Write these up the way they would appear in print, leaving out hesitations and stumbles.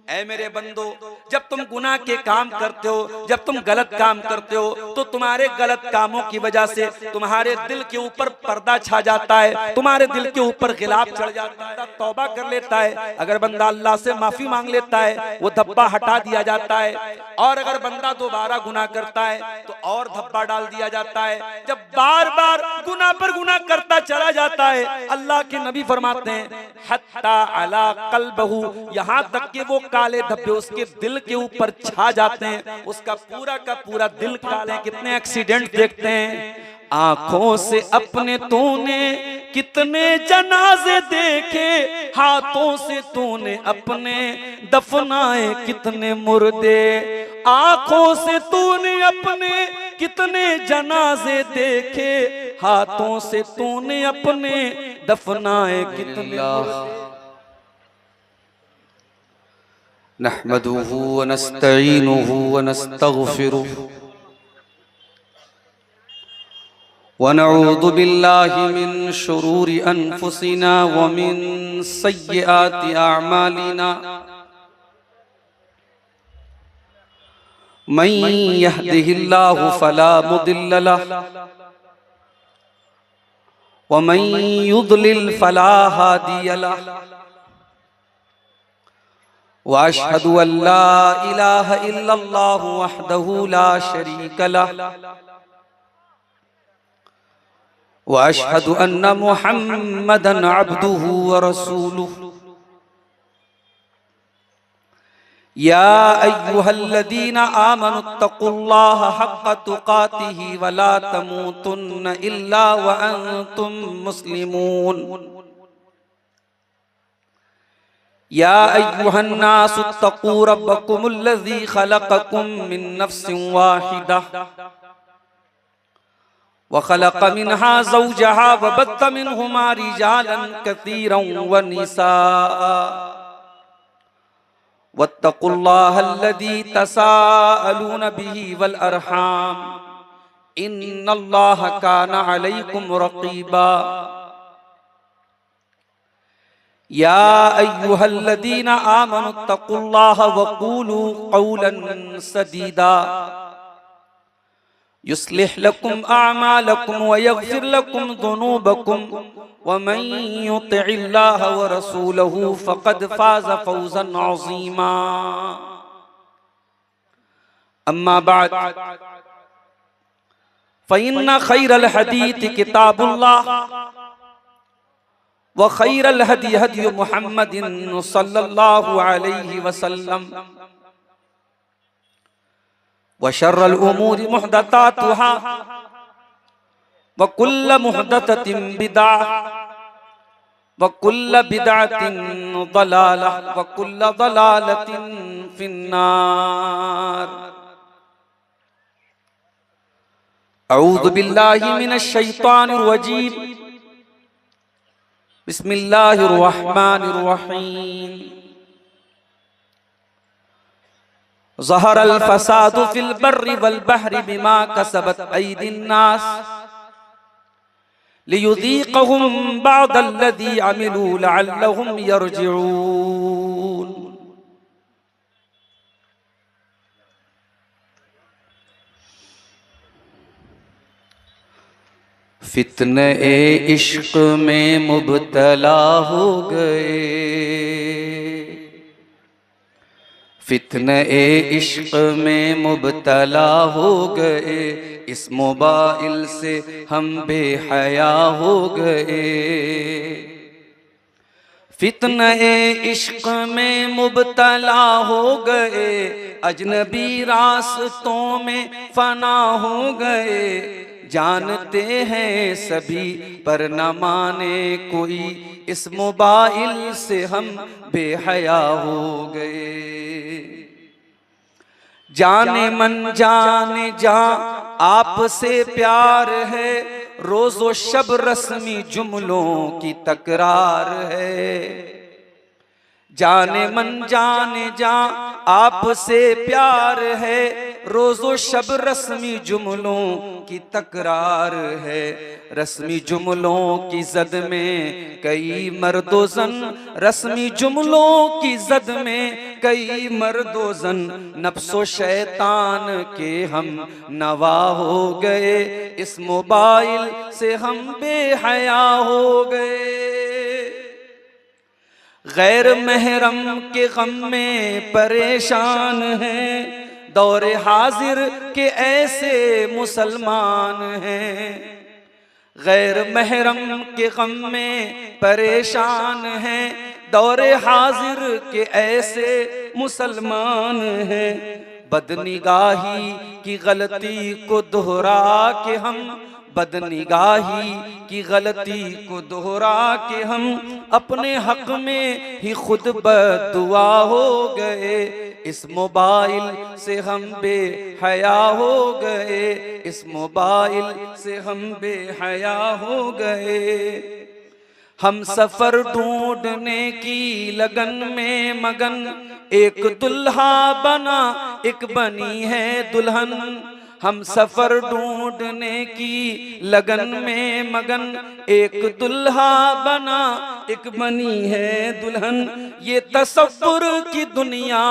ऐ मेरे बंदो, जब तुम गुनाह के काम करते हो, जब तुम गलत काम करते हो, तो तुम्हारे गलत कामों की वजह से तुम्हारे दिल के ऊपर पर्दा छा जाता है, तुम्हारे दिल के ऊपर गिलाफ चढ़ जाता है। तौबा कर लेता है, अगर बंदा अल्लाह से माफी मांग लेता है, वो धब्बा हटा दिया जाता है। और अगर बंदा दोबारा गुनाह करता है तो और धब्बा डाल दिया जाता है। जब बार बार गुनाह पर गुनाह करता चला जाता है, अल्लाह के नबी फरमाते हैं हत्ता अला कल्बहू, यहाँ तक कि वो काले धब्बे उसके दिल के ऊपर छा जाते हैं, उसका पूरा का पूरा दिल काले। कितने एक्सीडेंट देखते हैं, आंखों से अपने तूने कितने जनाजे देखे, हाथों से तूने अपने दफनाए कितने मुर्दे, आंखों से तूने अपने कितने जनाजे देखे, हाथों से तूने अपने दफनाए कितने मुर्दे। नहमदुहु व नस्तईनुहु व नस्तगफिरुहु व नऊज़ु बिल्लाहि मिन शुरूरि अनफुसिना व मिन सय्यिआति अअमालिना। मन यहदिहिल्लाहु फला मुदिल्ल लहु व मन युद्लिल फला हादिय लहु। व अशहदु अल्ला इलाहा इल्लल्लाहु वहदहु ला शरीका लहु व अशहदु अन्न मुहम्मदन अब्दुहु व रसूलुहु। या अय्युहल्लज़ीना आमनुत्तक़ुल्लाहा हक़्क़ तुक़ातिही व ला तमूतुन्न इल्ला व अंतुम मुस्लिमून। या अय्युहन्नासुत्तक़ू रब्बकुमुल्लज़ी ख़लक़कुम मिन नफ़्सिन वाहिदा व ख़लक़ मिन्हा ज़ौजहा व बत्त मिन्हुमा रिजालन कसीरन व निसाअ वत्तक़ुल्लाहल्लज़ी तसाअलून बिही वल अरहाम इन्नल्लाहा काना अलैकुम रक़ीबा। या अय्युहल्लज़ीना आमनुत्तक़ुल्लाहा व क़ूलू क़ौलन सदीदा युस्लिह लकुम अअमालकुम व यग़फ़िर लकुम ज़ुनूबकुम व मन युतिइल्लाह व रसूलहु फ़क़द फ़ाज़ फ़ौज़न अज़ीमा। अम्मा बअद फ़इन्न ख़ैरल हदीस किताबुल्लाह व ख़ैरल हदी हदी मुहम्मदिन सल्लल्लाहु अलैहि वसल्लम व शर्रल उमूरि मुहदसातुहा व कुल्ल मुहदसतिन बिदअह व कुल्ल बिदअतिन ज़लालह व कुल्ल ज़लालतिन फिन्नार। अऊज़ु बिल्लाहि मिनश शैतानिर रजीम। बिस्मिल्लाहिर रहमानिर रहीम। ज़हरल फ़सादु फ़िल बर्रि वल बहरि बिमा कसबत ऐदिन नास लियुज़ीक़हुम बअदल्लज़ी अमिलू लअल्लहुम यरजिऊन। फितने इश्क में मुब्तला हो गए, फितने इश्क में मुब्तला हो गए, इस मोबाइल से हम बेहया हो गए। फितने इश्क में मुब्तला हो गए, अजनबी रास्तों में फना हो गए, जानते हैं सभी पर न माने कोई, इस मोबाइल से हम बेहया हो गए। जाने मन जाने जा आपसे प्यार है, रोज़ो शब रस्मी जुमलों की तकरार है। जाने मन जाने जा आपसे प्यार है, रोजो शब रस्मी जुमलों की तकरार है। रस्मी जुमलों की जद में कई मर्दो जन, रस्मी जुमलों की जद में कई मर्दो जन, नफ्सो शैतान के हम नवा हो गए। इस मोबाइल से हम बेहया हो गए। गैर महरम के गम में परेशान हैं, दौरे हाजिर के ऐसे मुसलमान हैं। गैर महरम के गम में परेशान हैं, दौरे हाजिर के ऐसे मुसलमान हैं। बदनिगाही की गलती को दोहरा के हम, बदनिगाही की गलती को दोहरा के हम अपने हक में ही खुद बद्दुआ हो गए। इस मोबाइल से हम बेहया हो गए। इस मोबाइल से हम बेहया हो गए। हम सफर ढूंढने की लगन में मगन, एक दुल्हा बना एक बनी है दुल्हन। हम सफर ढूंढने की लगन में मगन, एक दुल्हा बना एक बनी है दुल्हन। ये तसव्वुर की दुनिया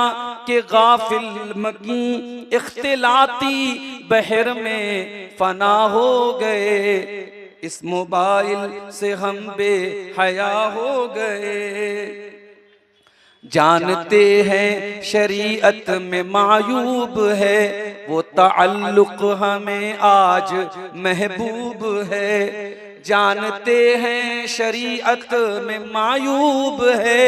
के गाफिल मकी इख्तिलाती बहर में फना हो गए। इस मोबाइल से हम बेहया हो गए। जानते हैं शरीयत में मायूब है, वो ताल्लुक हमें आज महबूब है। जानते हैं शरीयत में मायूब है,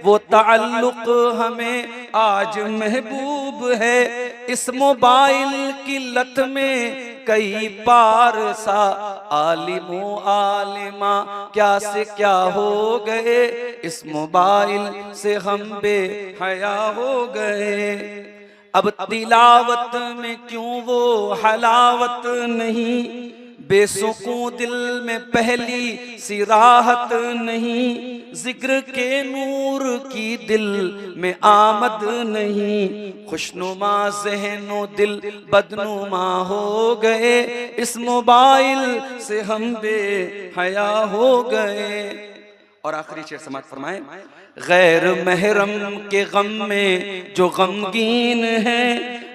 वो ताल्लुक हमें आज महबूब है। इस मोबाइल की लत में कई पारसा आलिमो आलिमा क्या से क्या हो गए। इस मोबाइल से हम बेहया हो गए। अब तिलावत में क्यों वो हलावत नहीं, बेसुकून दिल में पहली सी राहत नहीं। जिक्र के नूर की दिल में आमद नहीं, खुशनुमा ज़हनो दिल बदनुमा हो गए। इस मोबाइल से हम बेहया हो गए। और आखिरी शेर समाअत फरमाएं। गैर महरम के गम में जो गमगीन है,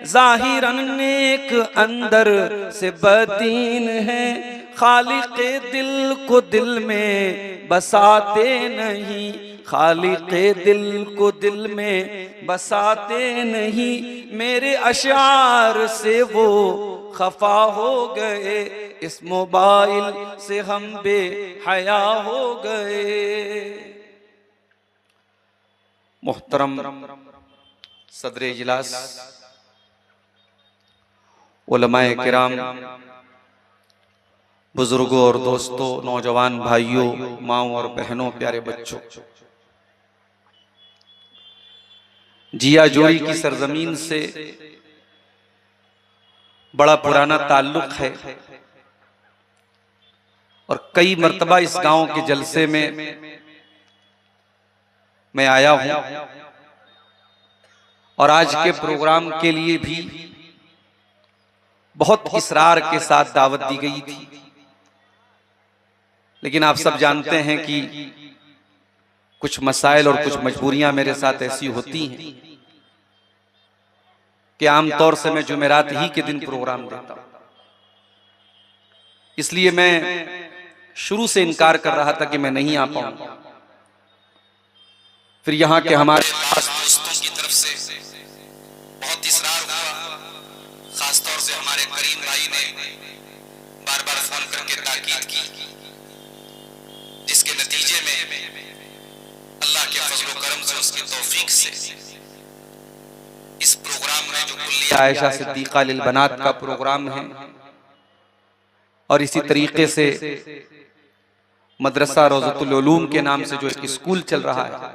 जाहिरन नेक अंदर से बदीन है। खालिक़े दिल को दिल में बसाते नहीं, खालिक़े दिल को दिल में बसाते नहीं। मेरे अशार से वो खफा हो गए। इस मोबाइल से हम बेहया हो गए। मोहतरम सदर इजलास, उलमाए किराम, बुजुर्गों और दोस्तों, नौजवान भाइयों, माओ और बहनों, प्यारे बच्चों, जिया जोई की सरजमीन से बड़ा पुराना ताल्लुक है और कई मर्तबा इस गांव के जलसे में मैं आया हूं और आज के प्रोग्राम के लिए भी बहुत इसरार के साथ दावत दी गई थी। लेकिन आप सब जानते हैं कि कुछ मसाइल और कुछ मजबूरियां मेरे साथ ऐसी होती हैं कि आमतौर से मैं जुमेरात ही के दिन प्रोग्राम देता हूं। इसलिए मैं शुरू से इनकार कर रहा था कि मैं नहीं आ पाऊंगा। फिर यहाँ के हमारे दोस्तों की तरफ से बहुत इसरार हुआ, खासतौर से हमारे करीम भाई ने बार बार फोन करके ताकीद की, जिसके नतीजे में अल्लाह के फजल करम से, उसकी तौफीक से इस प्रोग्राम में जो कुल्लिया आयशा सिद्दीका लिल बनात का प्रोग्राम है और इसी तरीके से मदरसा रोज़तुल उलूम के नाम से जो एक स्कूल चल रहा है,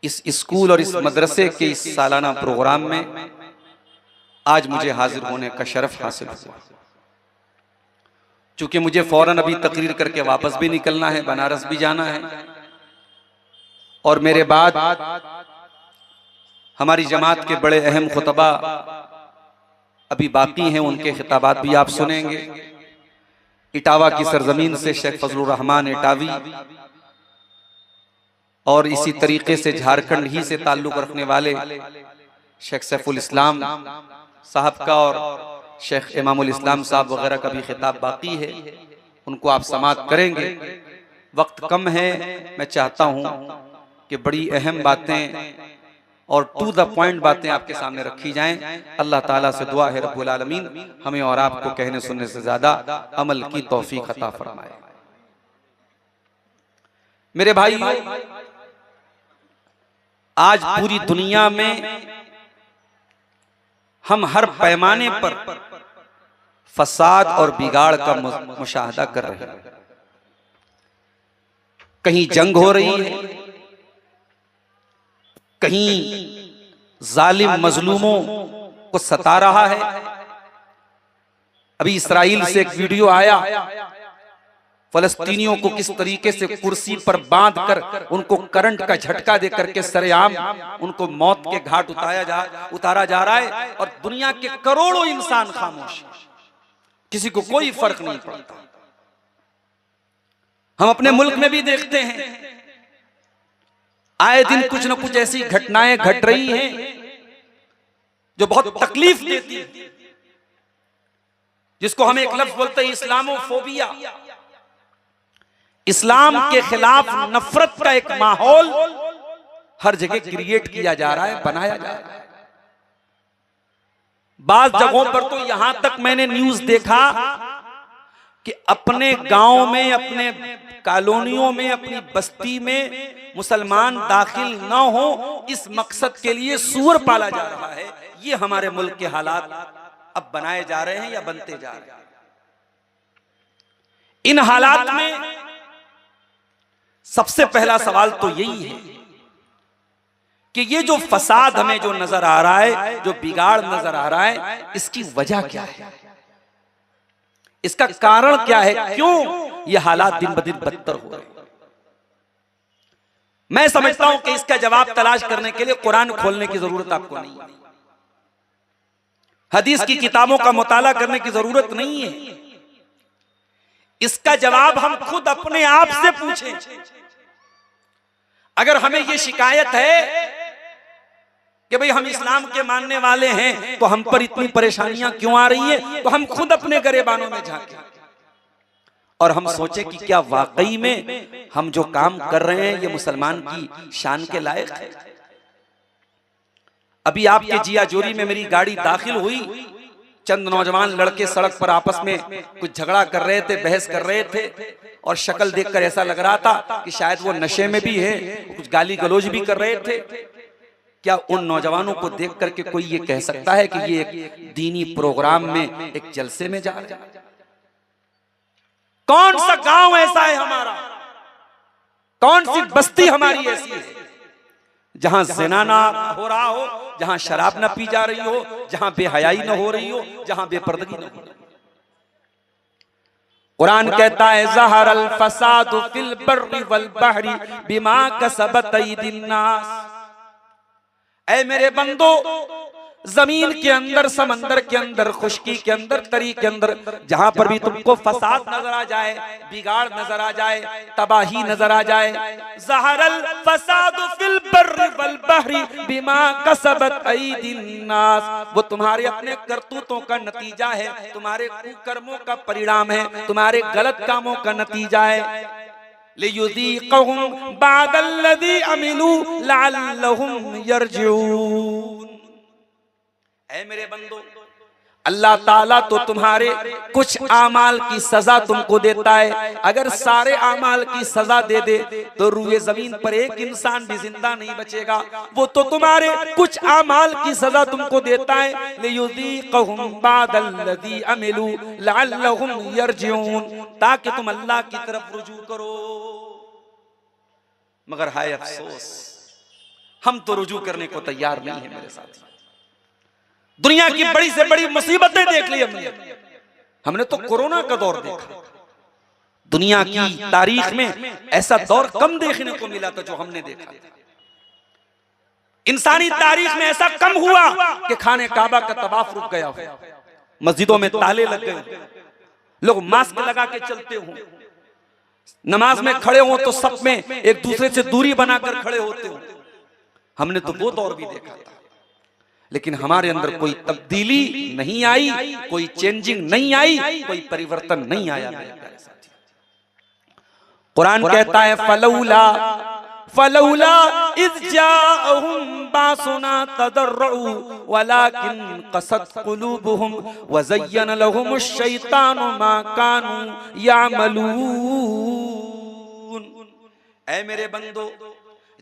इस स्कूल और इस मदरसे के इस सालाना प्रोग्राम में आज मुझे हाजिर होने का शरफ हासिल हुआ। चूंकि मुझे फौरन अभी तकरीर करके वापस भी निकलना है, बनारस भी जाना है और मेरे बाद हमारी जमात के बड़े अहम खुतबा अभी बाकी हैं, उनके खिताबात भी आप सुनेंगे। इटावा की सरजमीन से शेख फजलुर रहमान इटावी और इसी तरीके से झारखंड ही से ताल्लुक रखने वाले शेख सैफुल इस्लाम साहब का और शेख इमामुल इस्लाम साहब वगैरह का भी खिताब बाकी है, उनको आप समाअत करेंगे। वक्त कम है, मैं चाहता हूं कि बड़ी अहम बातें और टू द पॉइंट बातें आपके सामने रखी जाएं। अल्लाह ताला से दुआ है रब्बुल आलमीन हमें और आपको कहने सुनने से ज्यादा अमल की तौफीक अता फरमाए। मेरे भाइयों, आज पूरी दुनिया में हम हर पैमाने पर फसाद और बिगाड़ का मुशाहदा कर रहे हैं। कहीं जंग हो रही है, कहीं जालिम मजलूमों को सता रहा है। अभी इसराइल से एक वीडियो आया, फलस्तीनियों को किस तरीके से कुर्सी पर बांधकर उनको करंट का झटका दे करके सरेआम उनको मौत के घाट उतारा जा रहा है, और दुनिया के करोड़ों इंसान खामोश, किसी को कोई फर्क नहीं पड़ता। हम अपने मुल्क में भी देखते हैं, आए दिन कुछ न कुछ ऐसी घटनाएं घट रही हैं जो बहुत तकलीफ देती है, जिसको हम एक लफ्ज बोलते हैं इस्लामोफोबिया। इस्लाम के खिलाफ नफरत का एक माहौल हर जगह क्रिएट किया जा रहा है, बनाया जा रहा है। बाज जगहों पर तो यहां तक मैंने न्यूज देखा कि अपने गांव में, अपने कॉलोनियों में, अपनी बस्ती में मुसलमान दाखिल न हो, इस मकसद के लिए सूअर पाला जा रहा है। ये हमारे मुल्क के हालात अब बनाए जा रहे हैं या बनते जा रहे हैं। इन हालात में सबसे पहला सवाल तो यही है कि ये जो फसाद हमें जो नजर आ रहा है, जो बिगाड़ नजर आ रहा है, इसकी वजह क्या है, इसका कारण क्या है, क्यों ये हालात दिन ब दिन बदतर हो रहे हैं। मैं समझता हूं कि इसका जवाब तलाश करने के लिए कुरान खोलने की जरूरत आपको नहीं है, हदीस की किताबों का मुताला करने की जरूरत नहीं है। इसका जवाब हम खुद अपने आप से पूछें। अगर हमें यह शिकायत है कि भाई हम इस्लाम के मानने वाले हैं तो हम पर इतनी परेशानियां क्यों आ रही है, तो हम खुद अपने गरेबानों में झांकें और हम सोचें कि क्या वाकई में हम जो काम कर रहे हैं ये मुसलमान की शान के लायक है। अभी आपके जिया जोरी में मेरी गाड़ी दाखिल हुई, चंद नौजवान लड़के सड़क पर आपस में कुछ झगड़ा कर रहे थे, बहस कर रहे थे, और शक्ल देखकर ऐसा लग रहा था कि शायद वो नशे में भी है, कुछ गाली गलौज भी कर रहे थे। क्या उन नौजवानों को देख करके कोई ये कह सकता है कि ये एक दीनी प्रोग्राम में, एक जलसे में जा रहे हैं? कौन सा गांव ऐसा है हमारा, कौन सी बस्ती हमारी ऐसी है जहां ज़िना ना हो रहा हो, जहां शराब ना पी जा रही हो, जहां बेहयाई ना हो रही हो, जहां बेपर्दगी ना हो रही हो? कुरान कहता है ज़हरल फसादु फिल बर्रि वल बहरी बिमा कसबत अयदीन नास। ऐ मेरे बंदो, जमीन के अंदर, समंदर के अंदर, खुश्की के अंदर, तरी के अंदर, जहां पर भी तुमको फसाद नजर आ जाए, बिगाड़ नजर आ जाए, तबाही नजर आ जाए, ज़हरल फसादु फिल बर्रि वल बहरी बिमा कसबत अयदीन नास, वो तुम्हारे अपने करतूतों का नतीजा है, तुम्हारे कुकर्मों का परिणाम है, तुम्हारे गलत कामों का नतीजा है। लियुज़ीक़हुम बादल्लज़ी अमिलू लअल्लहुम यरजिऊन। ऐ मेरे बंदो, अल्लाह ताला तो तुम्हारे कुछ आमाल की सजा तुमको देता है। अगर सारे आमाल की सजा दे दे तो रूए जमीन पर एक इंसान भी जिंदा नहीं बचेगा। वो तो तुम्हारे कुछ आमाल की सजा तुमको देता है। लियुज़ीक़हुम बादल्लज़ी अमिलू लअल्लहुम यरजिऊन, ताकि तुम अल्लाह की तरफ रुजू करो। मगर हाय अफसोस, हम तो रुजू करने को तैयार नहीं है मेरे साथ। दुनिया की बड़ी से बड़ी मुसीबतें देख ली हमने तो कोरोना का दौर देखा। दुनिया की तारीख में ऐसा दौर कम देखने को मिला था जो हमने देखा। इंसानी तारीख में ऐसा कम हुआ कि खाने काबा का तवाफ रुक गया हो, मस्जिदों में ताले लग गए, लोग मास्क लगा के चलते हो, नमाज में खड़े हो तो सब में एक दूसरे से दूरी बनाकर खड़े होते हो। हमने तो वो दौर भी देखा था, लेकिन हमारे अंदर कोई तब्दीली नहीं आई, कोई चेंजिंग नहीं आई, कोई परिवर्तन नहीं आया। कुरान कहता है फलौला फलौला इज़ जाअहुम बासुना तदर्रउ वलाकिन क़सत क़ुलूबुहुम व ज़य्यन लहुमुश शैतानु मा कानू यामलून। ऐ मेरे बंदो,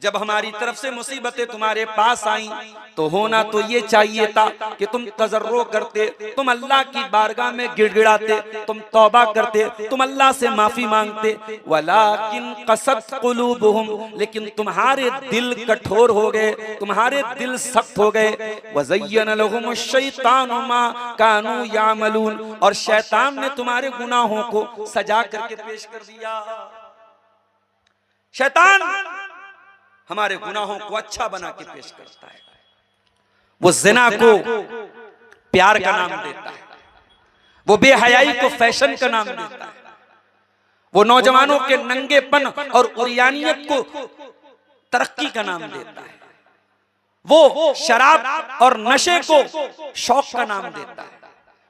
जब हमारी तरफ से मुसीबतें तुम्हारे पास आई तो होना तो ये चाहिए था कि तुम तजर्रो करते, तुम अल्लाह की बारगाह में गिड़गिड़ाते, तुम तौबा करते, तुम अल्लाह से माफी मांगते। वलाकिन क़सत क़ुलूबुहुम, लेकिन तुम्हारे दिल कठोर हो गए, तुम्हारे दिल सख्त हो गए। वज़य्यन लहुमुश शैतानु मा कानू यामलून, और शैतान ने तुम्हारे गुनाहों को सजा करके पेश कर दिया। शैतान हमारे गुनाहों को अच्छा बना के पेश करता है। वो ज़िना को प्यार का नाम देता है, वो बेहयाई को फैशन का नाम देता है, वो नौजवानों के नंगेपन और उरियानियत को तरक्की का नाम देता है, वो शराब और नशे को शौक का नाम देता है।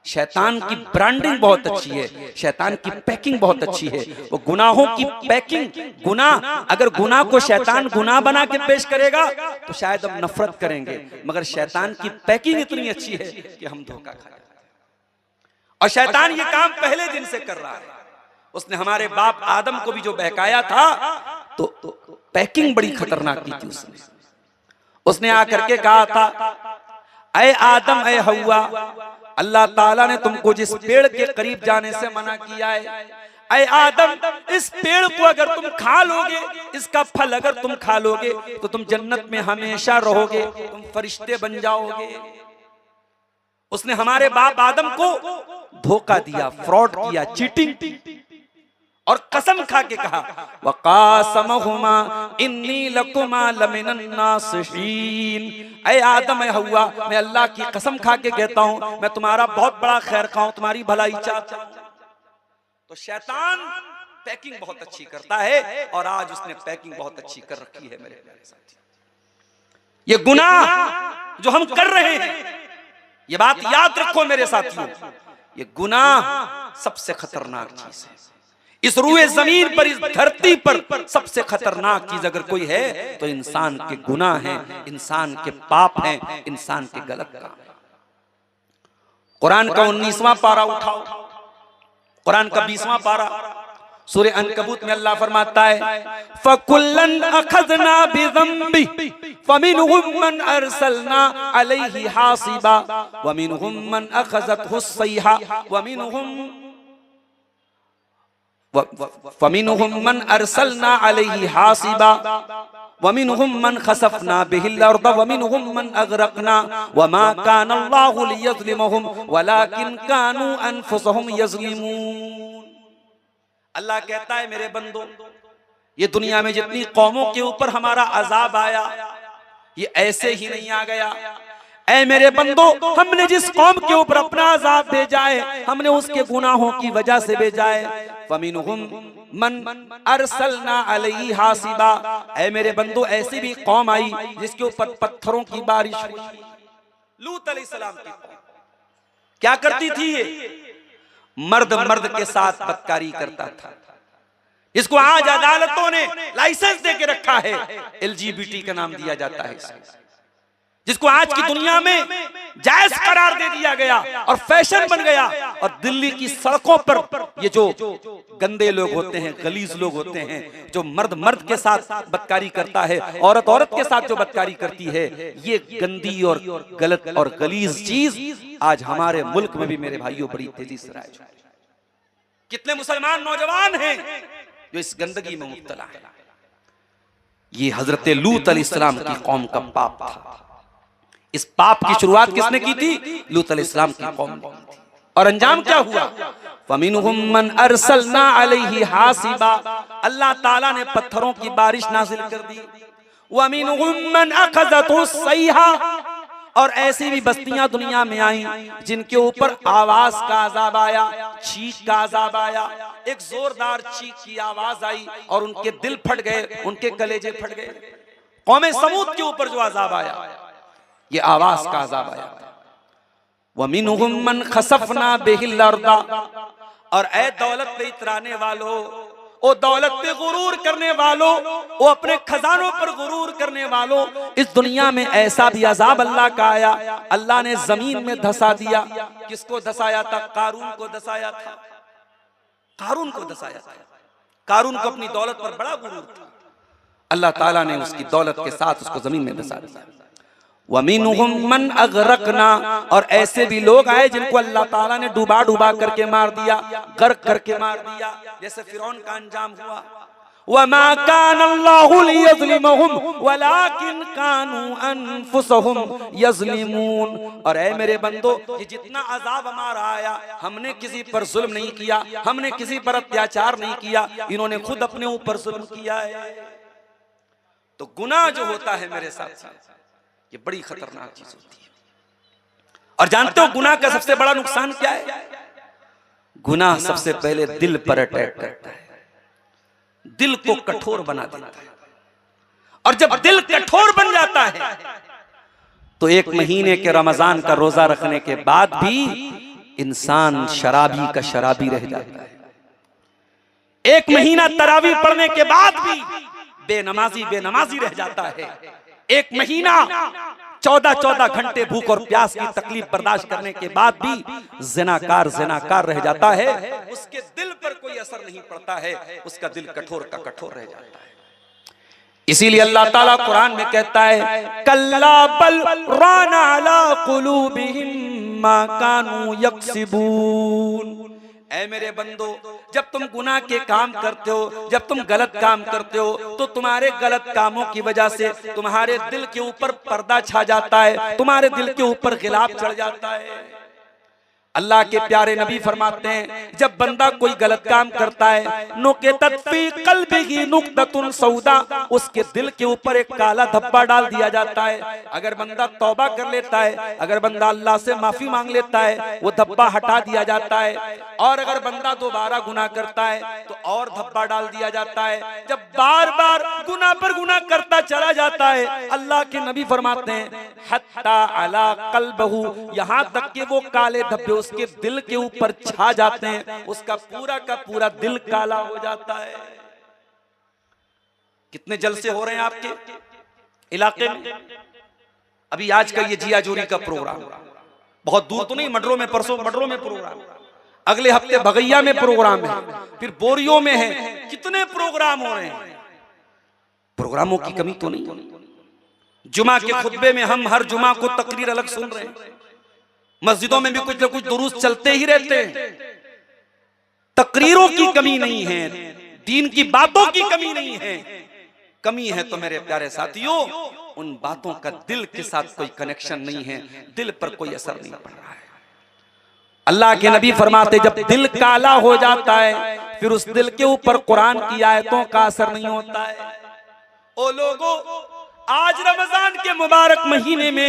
शैतान की ब्रांडिंग बहुत अच्छी है, शैतान की पैकिंग बहुत अच्छी है। वो गुनाहों की पैकिंग, गुनाह, अगर गुनाह को शैतान गुनाह बना के पेश करेगा तो शायद हम नफरत करेंगे, मगर शैतान की पैकिंग इतनी अच्छी है कि हम धोखा खाएंगे। और शैतान ये काम पहले दिन से कर रहा है। उसने हमारे बाप आदम को भी जो बहकाया था तो पैकिंग बड़ी खतरनाक की थी। उसने आकर के कहा था, ऐ आदम ऐ हव्वा, अल्लाह ताला ने तुमको जिस पेड़ के करीब जाने से मना किया है, ऐ आदम, इस पेड़ को अगर तुम खा लोगे, इसका फल अगर तुम खा लोगे तो तुम जन्नत में हमेशा रहोगे, तुम फरिश्ते बन जाओगे। उसने हमारे बाप आदम को धोखा दिया, फ्रॉड किया, चीटिंग, और कसम खा के कहा वक़ासमहुमा इन्नी लकुमा लमिनन नासिहीन, ऐ आदम ऐ हव्वा, मैं अल्लाह की कसम खा के कहता हूं मैं तुम्हारा बहुत बड़ा खैर खाऊं, तुम्हारी भलाई चाहता हूं। तो शैतान पैकिंग बहुत अच्छी करता है, और आज उसने पैकिंग बहुत अच्छी कर रखी है। मेरे प्यारे साथी, ये गुनाह जो हम कर रहे हैं, ये बात याद रखो मेरे साथियों, ये गुनाह सबसे खतरनाक चीज है। इस रूए जमीन पर, इस धरती पर सबसे खतरनाक चीज अगर कोई है तो इंसान के गुनाह हैं, इंसान के पाप हैं, इंसान के गलत काम। कुरान का 19वां पारा उठाओ, कुरान का 20वां पारा, सूरह अनकबूत में अल्लाह फरमाता है फकुल्लन अखज़ना बिज़ंबि फमिनहुम मन अरसलना अलैहि हासिबा वमिनहुम मन अखज़तहु सय्हा वमिनहुम मन अरसलना अलैहि हासिबा वमिनहुम मन खसफना बिहिल अर्द वमिनहुम मन अगरकना वमा कान अल्लाहु लियज़लिमहुम वलाकिन कानू अनफुसहुम यज़लिमून। अल्लाह कहता है मेरे बंदो, ये दुनिया में जितनी कौमों के ऊपर हमारा अजाब आया, ये ऐसे ही नहीं आ गया। ऐ मेरे बंदो, हमने जिस कौम के ऊपर अपना अजाब भेजा है, हमने उसके गुनाहों की वजह से भेजा है। फमिनहुम मन अरसलना अलैहि हासिबा, ऐ मेरे बंदो, ऐसी भी कौम आई जिसके ऊपर पत्थरों की बारिश हुई। लूत अलैहिस्सलाम की कौम क्या करती थी? ये मर्द मर्द के साथ बदकारी करता था। इसको आज अदालतों ने लाइसेंस दे के रखा है, LGBT का नाम दिया जाता है इसको, जिसको आज की दुनिया में जायज करार दे दिया गया और फैशन बन गया। और दिल्ली की सड़कों पर ये जो गंदे लोग होते हैं, गलीज लोग होते हैं, जो मर्द मर्द के साथ बदकारी करता है, औरत औरत के साथ जो बदकारी करती है, ये गंदी और गलत और गलीज चीज आज हमारे मुल्क में भी मेरे भाइयों बड़ी तेजी से राइज। कितने मुसलमान नौजवान हैं जो इस गंदगी में मुब्तला है। ये हजरत लूत अलैहिस्सलाम की कौम का पाप था। इस पाप की शुरुआत किसने की थी? लूत अलैहिस्सलाम की कौम ने। और अंजाम क्या हुआ? फमिनहुम मन अरसलना अलैहि हासिबा, अल्लाह ताला ने पत्थरों की बारिश नाजिल कर दी। वमिनहुम मन अखज़तहु सैहा, और ऐसी भी बस्तियां दुनिया में आई जिनके ऊपर आवाज का अजाब आया, चीख का अजाब आया, एक जोरदार चीख की आवाज आई और उनके दिल फट गए, उनके कलेजे फट गए। कौमे समूद के ऊपर जो अजाब आया, ये आवाज का अजाब आया। वमिनहुम मन खसफना बिहिल अर्दा, और ऐ दौलत पे इतराने वालों, ओ दौलत पे गुरूर करने वालों, ओ अपने खजानों पर गुरूर करने वालों, इस दुनिया में ऐसा भी अजाब अल्लाह का आया, अल्लाह ने जमीन में धसा दिया। किसको धसाया था? कारून को धसाया था। कारून को धसाया था। कारून को अपनी दौलत पर बड़ा गुरूर था, अल्लाह ताला ने उसकी दौलत के साथ उसको जमीन में धसा दिया। वमिनहुम मन अगरकना, और ऐसे भी लोग आए जिनको अल्लाह ताला ने डुबा डुबा करके मार दिया, गर्क करके मार दिया, जैसे फिरौन का अंजाम हुआ। वमा कान अल्लाहु लियज़लिमहुम वलाकिन कानू अनफुसहुम यज़लिमून, और ऐ मेरे बंदो, ये जितना अजाब हमारा आया, हमने किसी पर जुल्म नहीं किया, हमने किसी पर अत्याचार नहीं किया, इन्होंने खुद अपने ऊपर जुल्म किया है। तो गुनाह जो होता है मेरे साथ, ये बड़ी खतरनाक चीज होती है। और जानते हो गुनाह का सबसे बड़ा नुकसान क्या है? गुनाह सबसे पहले दिल पर अटैक करता है, दिल को कठोर बना देता है। और जब दिल कठोर बन जाता है तो एक महीने के रमजान का रोजा रखने के बाद भी इंसान शराबी का शराबी रह जाता है। एक महीना तरावी पढ़ने के बाद भी बेनमाजी रह जाता है। एक महीना 14 घंटे भूख और प्यास की तकलीफ बर्दाश्त करने के बाद भी ज़िनाकार रह जाता है। उसके दिल पर कोई असर नहीं पड़ता है, उसका दिल कठोर का कठोर रह जाता है। इसीलिए अल्लाह ताला कुरान में कहता है, कल्ला बल राना अला कुलूबिहिम मा कानू यक्सिबून। ऐ मेरे बंदो, जब तुम गुनाह के काम करते हो, जब तुम गलत काम करते हो, तो तुम्हारे गलत कामों की वजह से तुम्हारे दिल के ऊपर पर्दा छा जाता है, तुम्हारे दिल के ऊपर गिलाफ चढ़ जाता है। अल्लाह के प्यारे नबी फरमाते हैं, जब बंदा कोई गलत काम करता है, नुक़ितत फ़ी क़ल्बिही नुक़ततुन सौदा, उसके दिल के ऊपर एक काला धब्बा डाल दिया जाता है। अगर बंदा तौबा कर लेता है, अगर बंदा अल्लाह से माफी मांग लेता है, वो धब्बा हटा दिया जाता है। और अगर बंदा दोबारा गुनाह करता है तो और धब्बा डाल दिया जाता है। जब बार बार गुनाह पर गुनाह करता चला जाता है, अल्लाह के नबी फरमाते हैं, हत्ता अला क़ल्बहू, यहाँ तक कि वो काले धब्बे उसके दिल के ऊपर छा जाते हैं, उसका पूरा का पूरा दिल काला हो जाता है। कितने जलसे हो रहे हैं आपके इलाके में? अभी आज का ये जिया जोरी का प्रोग्राम, बहुत दूर तो नहीं, मडरों में, परसों मडरों में प्रोग्राम, अगले हफ्ते भगैया में प्रोग्राम है, फिर बोरियो में है। कितने प्रोग्राम हो रहे हैं? प्रोग्रामों की कमी तो नहीं। जुमा के खुतबे में हम हर जुमा को तकरीर अलग सुन रहे हैं, मस्जिदों में भी कुछ न कुछ दुरूस चलते ही रहते हैं। तकरीरों की कमी नहीं है, दीन की बातों की कमी नहीं है। कमी है तो मेरे प्यारे साथियों, उन बातों का दिल के साथ कोई कनेक्शन नहीं है, दिल पर कोई असर नहीं पड़ रहा है। अल्लाह के नबी फरमाते, जब दिल काला हो जाता है, फिर उस दिल के ऊपर कुरान की आयतों का असर नहीं होता है। ओ लोगों, आज रमजान के मुबारक महीने में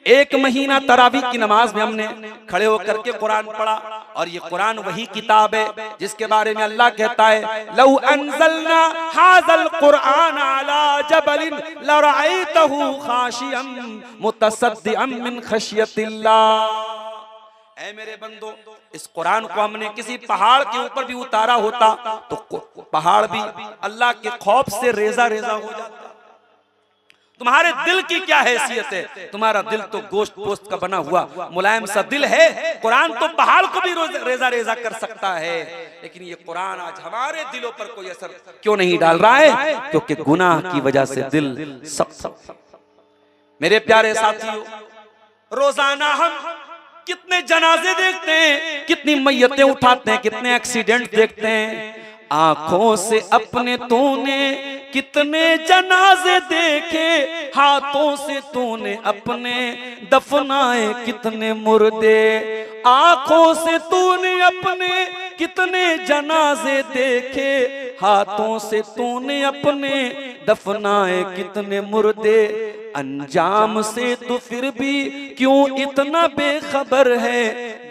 एक महीना तरावी की नमाज में हमने खड़े होकर के कुरान पढ़ा, और ये कुरान वही किताब है जिसके बारे में अल्लाह कहता है, लौ अंज़लना हाज़ल कुरआन अला जबलिन लरअयतहु खाशियम मुतसद्दिअम मिन खशियतिल्लाह। ऐ मेरे बंदो, इस कुरान को हमने किसी पहाड़ के ऊपर भी उतारा होता तो पहाड़ भी अल्लाह के खौफ से रेजा रेजा हो जाता। तुम्हारे दिल की क्या हैसियत है? तुम्हारा दिल तो गोश्त पोस्त का बना हुआ मुलायम सा दिल है। कुरान तो पहाड़ को भी रेजा रेजा कर सकता है, लेकिन ये कुरान आज हमारे दिलों पर कोई असर क्यों नहीं डाल रहा है? क्योंकि गुनाह की वजह से दिल सख्त। मेरे प्यारे साथियों, रोजाना हम कितने जनाजे देखते हैं, कितनी मैयतें उठाते हैं, कितने एक्सीडेंट देखते हैं। आंखों से अपने तूने कितने जनाजे देखे, हाथों से तूने अपने दफनाए कितने मुर्दे। आंखों से तूने अपने कितने जनाजे देखे, हाथों से तूने अपने दफनाए कितने मुर्दे, अंजाम से तो फिर भी क्यों इतना बेखबर है,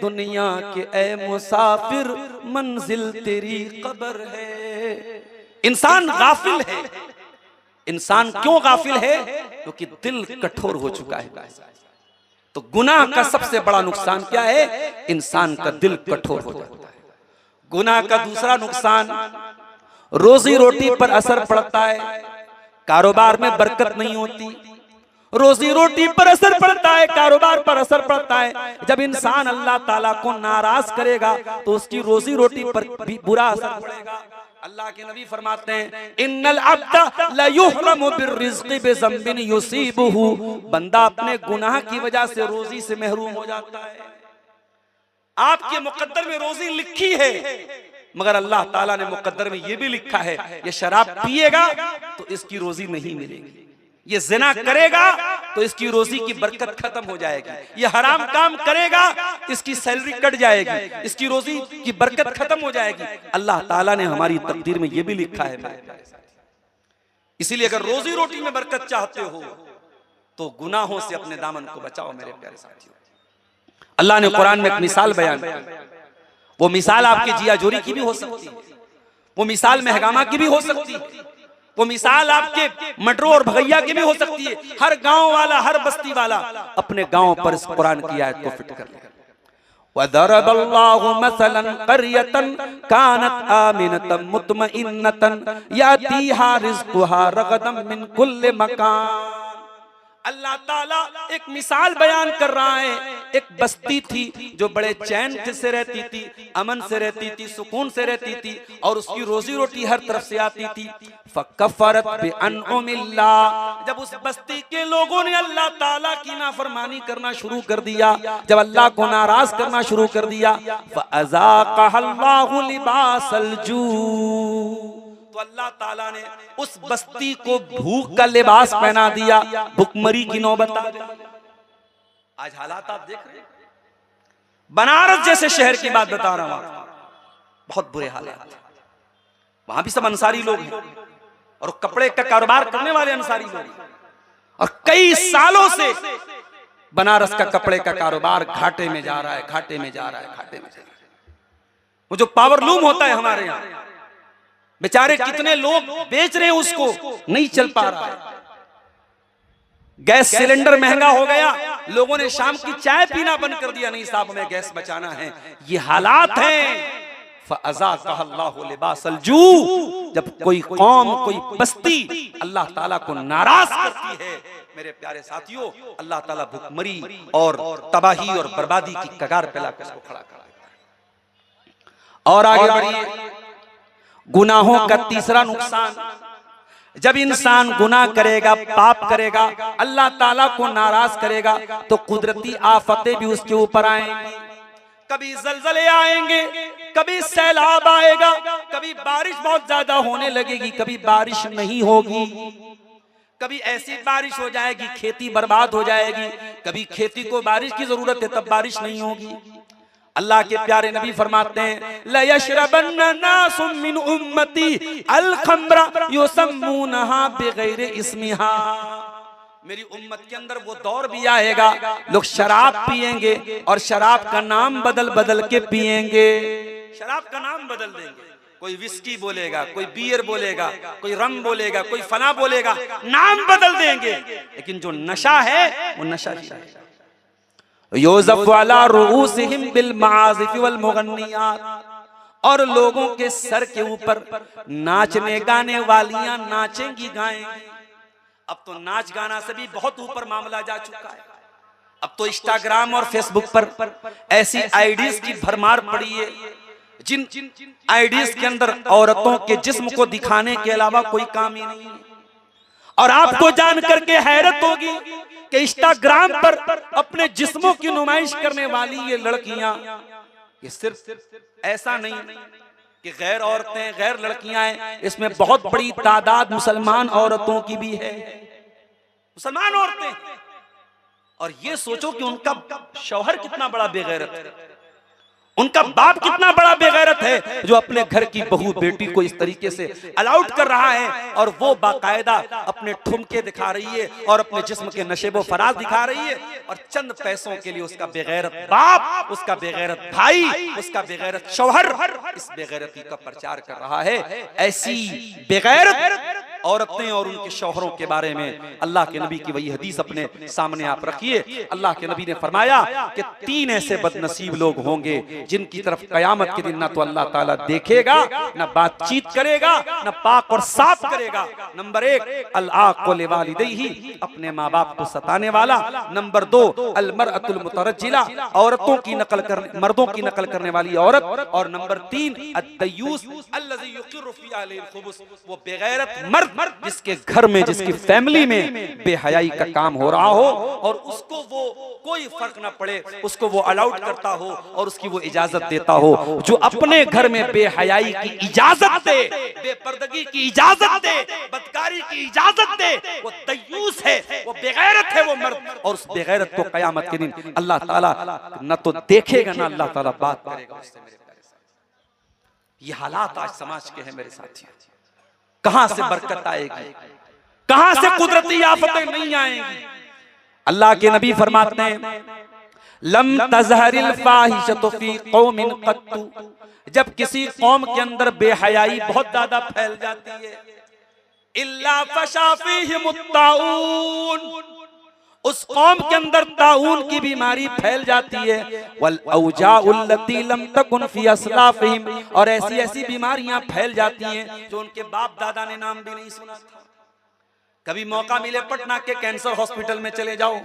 दुनिया के ए मुसाफिर मंजिल तेरी कब्र है। इंसान गाफिल है। इंसान क्यों गाफिल है? क्योंकि दिल कठोर हो चुका है। तो गुनाह का सबसे बड़ा नुकसान क्या है? इंसान का दिल कठोर हो जाता है। गुनाह का दूसरा नुकसान, रोजी रोटी पर असर पड़ता है, कारोबार में बरकत नहीं होती। रोजी रोटी पर असर पड़ता है, कारोबार पर असर पड़ता है। जब इंसान अल्लाह ताला को नाराज करेगा तो उसकी रोजी रोटी पर भी बुरा असर पड़ेगा। अल्लाह के नबी फरमाते हैं, इन्नल अब्दा ला युहरमु बिर्रिज़्क़ि बिज़ंबिन युसीबुहु, बंदा अपने गुनाह की वजह से रोजी से महरूम हो जाता है। आपके मुकद्दर में रोजी लिखी है, मगर अल्लाह ताला ने मुकद्दर में यह भी लिखा है, ये शराब पिएगा तो इसकी रोजी नहीं मिलेगी, ये जिना करेगा तो इसकी रोजी की बरकत खत्म हो जाएगी, ये हराम काम करेगा इसकी सैलरी कट जाएगी, इसकी रोजी की बरकत खत्म हो जाएगी। अल्लाह ताला ने हमारी तकदीर में यह भी लिखा है। इसीलिए अगर रोजी रोटी में बरकत चाहते हो तो गुनाहों से अपने दामन को बचाओ मेरे प्यारे साथियों। अल्लाह ने कुरान में एक मिसाल बयान की, वो मिसाल आपकी जिया जोरी की भी हो सकती है, वो मिसाल महगामा की भी हो सकती है, वो मिसाल आपके मटरू और भगैया की भी हो सकती है। हर गांव वाला, हर बस्ती वाला अपने गांव पर इस कुरान की आयत को फिट कर ले। वदरबल्लाहु मसलन क़र्यतन कानत आमिनतन मुतमइन्नतन यातीहा रिज़्क़ुहा रगदन मिन कुल्लि मकान। अल्लाह ताला एक मिसाल बयान कर रहा है। एक बस्ती थी जो बड़े चैन से रहती थी, अमन से रहती थी, सुकून से रहती थी, और उसकी रोजी रोटी हर तरफ से आती थी। फकफरत बिअनउमिल्लाह, जब उस बस्ती के लोगों ने अल्लाह ताला की नाफरमानी करना शुरू कर दिया, जब अल्लाह को नाराज करना शुरू कर दिया, फअज़ाक़हल्लाहु लिबासल जू, तो अल्लाह ताला ने उस बस्ती को भूख का लिबास पहना दिया, भुखमरी की नौबत आ गई। आज हालात आप देख रहे हैं, बनारस जैसे शहर की बात बता रहा हूं, बहुत बुरे हालात। वहां भी सब अंसारी लोग हैं और कपड़े का कारोबार करने वाले अंसारी लोग हैं, और कई सालों से बनारस का कपड़े का कारोबार घाटे में जा रहा है, घाटे में जा रहा है, घाटे में जा रहा है। वो जो पावरलूम होता है हमारे यहाँ, बेचारे कितने लोग बेच रहे हैं, उसको नहीं चल पा रहा है। गैस सिलेंडर महंगा हो गया, लोगों ने शाम की चाय पीना बंद कर दिया, नहीं साहब हमें गैस बचाना है। ये हालात हैं। फअज़ाक़हल्लाहु लिबासल जू, जब कोई कौम, कोई बस्ती अल्लाह ताला को नाराज करती है मेरे प्यारे साथियों, अल्लाह ताला भुखमरी और तबाही और बर्बादी की कगार पे लाकर उसको खड़ा कर देता है। और आगे बढ़िए, गुनाहों का तीसरा नुकसान, जब इंसान गुनाह करेगा, पाप करेगा, अल्लाह ताला को नाराज करेगा, तो कुदरती आफतें भी उसके ऊपर आएंगी। कभी जलजले आएंगे, कभी सैलाब आएगा, कभी बारिश बहुत ज्यादा होने लगेगी, कभी बारिश नहीं होगी, कभी ऐसी बारिश हो जाएगी खेती बर्बाद हो जाएगी, कभी खेती को बारिश की जरूरत है तब बारिश नहीं होगी। अल्लाह के प्यारे नबी फरमाते हैं, ला यशरबन्ना नासुम मिन उम्मती अल खम्रा युसम्मूनहा बिगैरि इस्मिहा, मेरी उम्मत के अंदर वो दौर भी आएगा, लोग शराब पिएंगे और शराब का नाम बदल बदल के पिएंगे। शराब का नाम बदल देंगे, कोई विस्की बोलेगा, कोई बियर बोलेगा, कोई रम बोलेगा, कोई फना बोलेगा, नाम बदल देंगे, लेकिन जो नशा है वो नशा ही है। यूज़फ़ु अला रुऊसिहिम बिल मआज़िफ़ वल मुग़न्नियात, और लोगों के सर के ऊपर नाचने गाने वालियां नाचेंगी, गाएंगी। अब तो नाच गाना से भी बहुत ऊपर मामला जा चुका है। अब तो इंस्टाग्राम और फेसबुक पर ऐसी आईडीज की भरमार पड़ी है, जिन आईडीज के अंदर औरतों के जिस्म को दिखाने के अलावा कोई काम ही नहीं है। और आपको जान करके हैरत होगी कि इंस्टाग्राम पर अपने जिस्मों की नुमाइश करने वाली ये लड़कियां, ये सिर्फ ऐसा नहीं कि गैर औरतें, गैर लड़कियां हैं, इसमें बहुत बड़ी तादाद मुसलमान औरतों की भी है, मुसलमान औरतें। और ये सोचो कि उनका शौहर कितना बड़ा बेगैरत है, उनका बाप कितना बड़ा बेगैरत है जो अपने घर की बहू बेटी को इस तरीके से अलाउड कर रहा है, और वो बाकायदा अपने ठुमके दिखा रही है और अपने जिस्म के नशेबो फराज दिखा रही है, और चंद पैसों के लिए उसका बेगैरत बाप, उसका बेगैरत भाई, उसका बेगैरत शौहर इस बेगैरती का प्रचार कर रहा है। ऐसी बेगैरत औरतें और उनके शौहरों के बारे में अल्लाह के नबी की वही हदीस अपने सामने आप रखिए। अल्लाह के नबी ने फरमाया कि 3 ऐसे बदनसीब लोग होंगे जिनकी तरफ कयामत के दिन ना तो अल्लाह ताला देखेगा, ना बातचीत करेगा, ना पाक और साफ करेगा। नंबर 1 अल-आक़िल वालिदैहि, अपने माँ बाप को सताने वाला। नंबर 2 अल-मरअतुल मुतरज्जिला, औरतों की नकल करने, मर्दों की नकल करने वाली औरत। और नंबर 3 अद-दय्यूस अल्लज़ी युक़िर्रु फ़ी अहलिहिल खुबुस, वो बेगैरत मर्द जिसके घर में, जिसकी फैमिली में बेहयाई का काम हो रहा हो और उसको वो कोई फर्क ना पड़े, उसको वो अलाउड करता हो और उसकी वो इजाजत देता हो। जो अपने घर में बेहयाई की इजाजत दे, बेपर्दगी की इजाजत दे, बदकारी की इजाजत दे, वो दय्यूस है, वो बेगैरत है वो मर्द। और उस बेगैरत को कयामत के दिन अल्लाह ताला न तो देखेगा ना अल्लाह ताला बात करेगा उससे। मेरे प्यारे साथी, ये हालात आज समाज के हैं मेरे साथियों। कहां से बरकत आएगी, कहां से कुदरती आफतें नहीं आएंगी। अल्लाह के नबी फरमाते हैं लम तज़हरिल फाहिशतु फी कौमिन क़त्तु, जब किसी कौम के अंदर बेहयाई बहुत ज्यादा फैल जाती है, इल्ला फशा फीहिमुत ताऊन, उस कौम के अंदर ताऊन की बीमारी फैल जाती है। वल औजाउल्लती लम तकुन फी अस्लाफिहिम, और ऐसी ऐसी बीमारियां फैल जाती हैं जो उनके बाप दादा ने नाम भी नहीं सुना था। कभी मौका मिले पटना के कैंसर हॉस्पिटल में चले जाओ,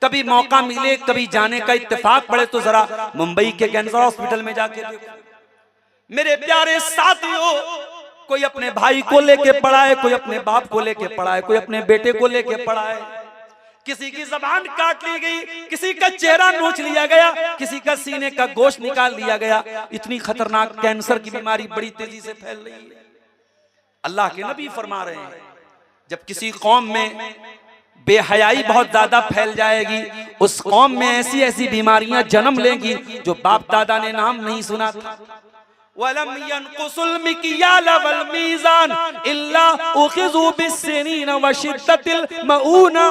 कभी मौका मिले, कभी जाने का इत्तेफाक पड़े तो जरा मुंबई के कैंसर हॉस्पिटल में जाके देखो। मेरे प्यारे साथियों, कोई अपने भाई को लेके पड़ा है, कोई अपने बाप को लेके पड़ा है, कोई अपने बेटे को लेके पड़ा है, किसी की जबान काट ली गई, किसी का चेहरा नोच लिया गया, किसी का सीने का गोश्त निकाल लिया गया। इतनी खतरनाक कैंसर की बीमारी बड़ी तेजी से फैल रही है। अल्लाह के नबी फरमा रहे हैं जब किसी कौम में बेहयाई बहुत ज्यादा फैल जाएगी, उस कौम में ऐसी ऐसी बीमारियां जन्म लेंगी जो बाप दादा ने नाम नहीं सुना था। वलम यनकुसुल मिकियाल वल मीज़ान इल्ला उखिज़ू बिस्सिनीन व शिद्दतिल मऊना,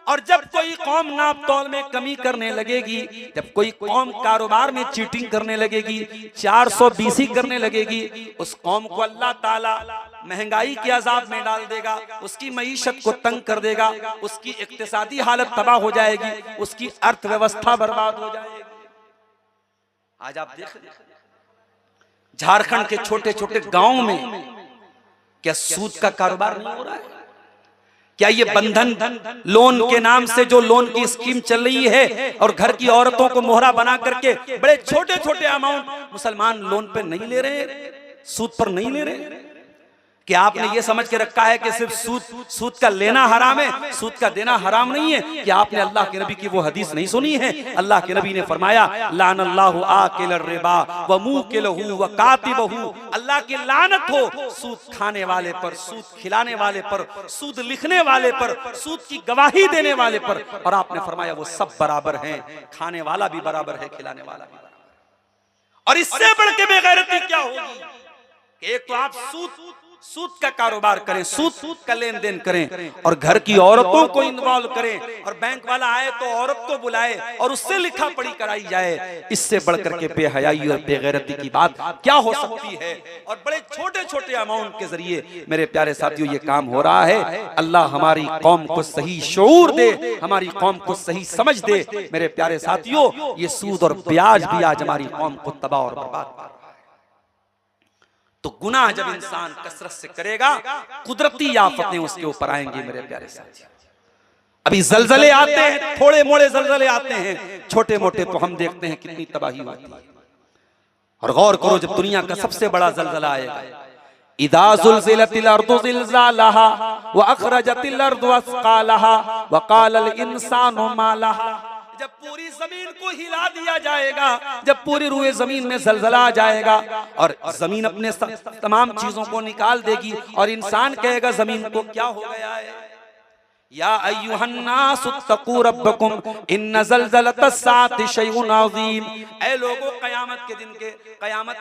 और जब कोई कौम नाप तौल में कमी करने लगेगी, जब कोई कौम कारोबार में चीटिंग करने लगेगी, 420 करने लगेगी, उस कौम को अल्लाह ताला महंगाई के अजाब में डाल देगा, उसकी मईशत को तंग कर देगा, उसकी इक्तिसादी हालत तबाह हो जाएगी, उसकी अर्थव्यवस्था बर्बाद हो जाएगी। आज आप देख झारखंड के छोटे छोटे गांवों में क्या सूद का कारोबार नहीं हो रहा है? क्या ये बंधन लोन के नाम से जो लोन की स्कीम चल रही है और घर की औरतों को मोहरा बना करके बड़े छोटे छोटे अमाउंट मुसलमान लोन पे नहीं ले रहे, सूद पर नहीं ले रहे? क्या आपने ये समझ के रखा है कि सिर्फ सूद का लेना हराम है, सूद का देना हराम नहीं है? क्या आपने अल्लाह के नबी की वो हदीस नहीं सुनी है? अल्लाह के नबी ने फरमाया लानल्लाहु आकिल रिबा व मुकिलहु व कातिबहु, अल्लाह की लानत हो सूद खाने वाले पर, सूद खिलाने वाले पर, सूद लिखने वाले पर, सूद की गवाही देने वाले पर। और आपने फरमाया वो सब बराबर हैं, खाने वाला भी बराबर है, खिलाने वाला भी बराबर है। और इससे बढ़ के बेगैरती क्या होगी? एक तो आप सूद का कारोबार करें, सूद का लेन देन करें, और घर की औरतों को इन्वॉल्व करें, और बैंक वाला आए तो औरत को बुलाए और उससे लिखा पढ़ी कराई जाए। इससे बढ़कर के बेहयाई और बेगैरती की बात क्या हो सकती है? और बड़े छोटे छोटे अमाउंट के जरिए मेरे प्यारे साथियों ये काम हो रहा है। अल्लाह हमारी कौम को सही शऊर दे, हमारी कौम को सही समझ दे। मेरे प्यारे साथियों, ये सूद और ब्याज भी आज हमारी कौम को तबाह और बर्बाद कर रहा है। तो गुनाह जब इंसान कसरत से करेगा, कुदरती आफतें उसके ऊपर आएंगी। मेरे प्यारे साथियों, अभी जलजले आते हैं, थोड़े मोड़े जलजले आते हैं, छोटे मोटे तो हम देखते हैं कितनी तबाही होती है। और गौर करो, जब दुनिया का सबसे बड़ा जलजला आएगा, इदा ज़ुलज़िलतिल अर्दु ज़िलज़ालहा व अख़रजतिल अर्दु अस्क़ालहा व क़ालल इंसानु मा लहा, जब पूरी जमीन को हिला दिया जाएगा, जब पूरी रूए जमीन में जलजला आ जाएगा और जमीन अपने तमाम चीजों को निकाल देगी और इंसान कहेगा जमीन को क्या हो गया है, या अय्युहन्नासुत्तकू रब्बकुम इन्न ज़लज़लतस्साअति शैउन अज़ीम। ऐ लोगों, कयामत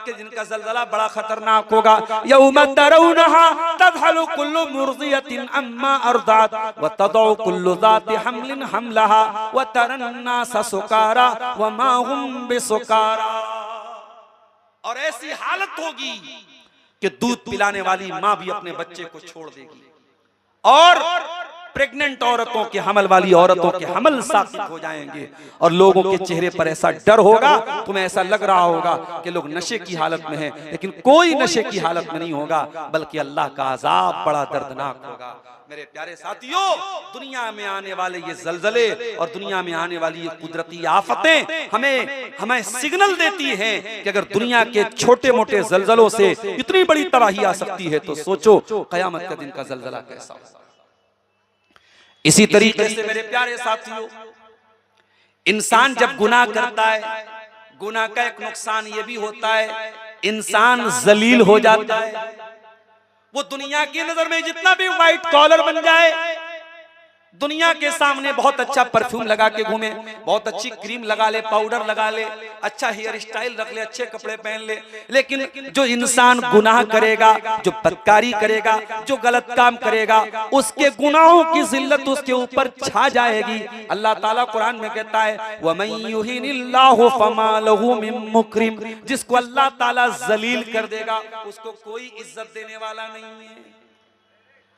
के दिन का ज़लज़ला बड़ा खतरनाक होगा। यौम तरौनहा तज़हलु कुल्लु मुर्ज़ियतिन अम्मा अर्ज़अत व तदउ कुल्लु ज़ाति हम्लिन हमलहा व तरन्नासा सुकारा व मा हुम बिसुकारा। और ऐसी हालत होगी कि दूध पिलाने वाली माँ भी अपने बच्चे को छोड़ देगी और प्रेग्नेंट औरतों के, हमल वाली औरतों के हमल साबित हो जाएंगे और लोगों के चेहरे पर ऐसा डर होगा, तुम्हें ऐसा लग रहा होगा कि लोग नशे की हालत में हैं, लेकिन कोई नशे की हालत में नहीं होगा, बल्कि अल्लाह का अजाब बड़ा दर्दनाक होगा। मेरे प्यारे साथियों, दुनिया में आने वाले ये जलजले और दुनिया में आने वाली ये कुदरती आफतें हमें सिग्नल देती हैं कि अगर दुनिया के छोटे मोटे जलजलों से इतनी बड़ी तबाही आ सकती है तो सोचो कयामत का दिन का जलजला कैसा होगा। इसी तरीके से मेरे प्यारे साथियों, इंसान जब गुनाह करता है, गुनाह का एक नुकसान ये भी होता है, इंसान जलील हो जाता है। वो दुनिया की नजर में जितना भी व्हाइट कॉलर बन जाए, दुनिया के सामने बहुत अच्छा परफ्यूम लगा के घूमे, बहुत अच्छी क्रीम लगा ले, पाउडर लगा ले, अच्छा हेयर स्टाइल रख ले, अच्छे कपड़े पहन ले, लेकिन जो इंसान गुनाह करेगा, जो बदकारी करेगा, जो गलत काम करेगा, उसके गुनाहों की जिल्लत उसके ऊपर छा जाएगी। अल्लाह ताला कुरान में कहता है वमन युहिनिल्लाहु फमा लहू मिन मुकरिम, जिसको अल्लाह ताला जलील कर देगा उसको कोई इज्जत देने वाला नहीं है।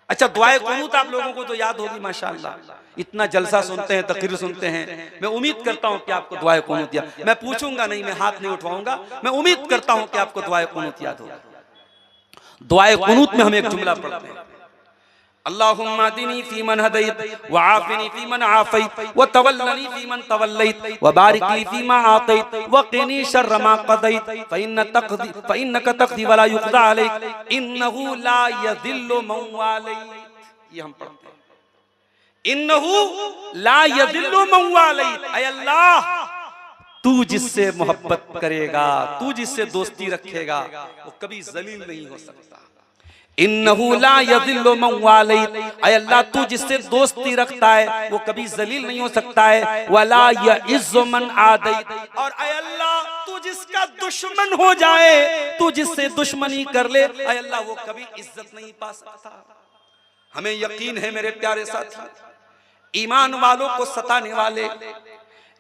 अच्छा, दुआए कुनूत आप लोगों को तो याद होगी माशाअल्लाह, इतना जलसा सुनते हैं, तकरीर सुनते हैं। मैं उम्मीद करता हूं कि आपको दुआए कुनूत याद, मैं पूछूंगा नहीं, मैं हाथ नहीं उठवाऊंगा, मैं उम्मीद करता हूं कि आपको दुआए कुनूत याद होगा। दुआए कुनूत में हम एक जुमला पढ़ते हैं, अल्लाहुम्मा हदीनी फीमन हदैत व आफिनी फीमन आफैत व तवल्लनी फीमन तवल्लैत व बारिक ली फीमा आतैत व क़िनी शर्र मा क़दैत फ़इन्नक तक़दी व ला युक़दा अलैक इन्नहु ला यज़िल्लु मन वालैत। ये हम पढ़ते हैं, इन्नहु ला यज़िल्लु मन वालैत। ऐ अल्लाह, तू जिससे मोहब्बत करेगा, तू जिससे दोस्ती रखेगा, वो कभी जलील नहीं हो सकता। इन्नहु ला यज़िल्लु मन वालैत, ऐ अल्लाह, तू जिससे दोस्ती रखता है वो कभी जलील नहीं हो सकता है। वला यइज़्ज़ु मन आदैत, और ऐ अल्लाह, तू जिसका दुश्मन हो जाए, तू जिससे दुश्मनी कर ले, ऐ अल्लाह, वो कभी इज्जत नहीं पा सकता। हमें यकीन है मेरे प्यारे साथी, ईमान वालों को सताने वाले,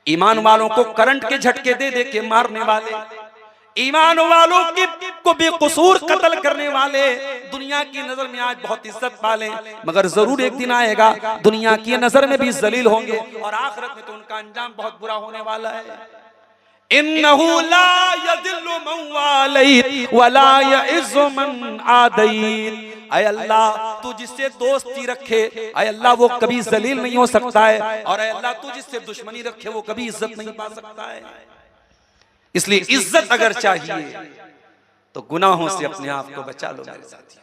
ईमान वालों को करंट के झटके दे दे के मारने वाले, ईमान वालों को बेकसूर कत्ल करने वाले दुनिया की नजर में आज बहुत इज्जत पाले, मगर जरूर एक दिन आएगा दुनिया की नजर में भी जलील होंगे और आखिरत में तो उनका अंजाम बहुत बुरा होने वाला है। इन्नहु ला यज़िल्लु मन वालैत वला यइज़्ज़ु मन आदैत। ऐ अल्लाह, तू जिससे दोस्ती रखे, ऐ अल्लाह, वो कभी जलील नहीं हो सकता है, और ऐ अल्लाह, तू जिससे दुश्मनी रखे वो कभी इज्जत नहीं पा सकता है। इसलिए इज्जत अगर चाहिए तो गुनाहों से अपने आप को बचा लो मेरे साथी।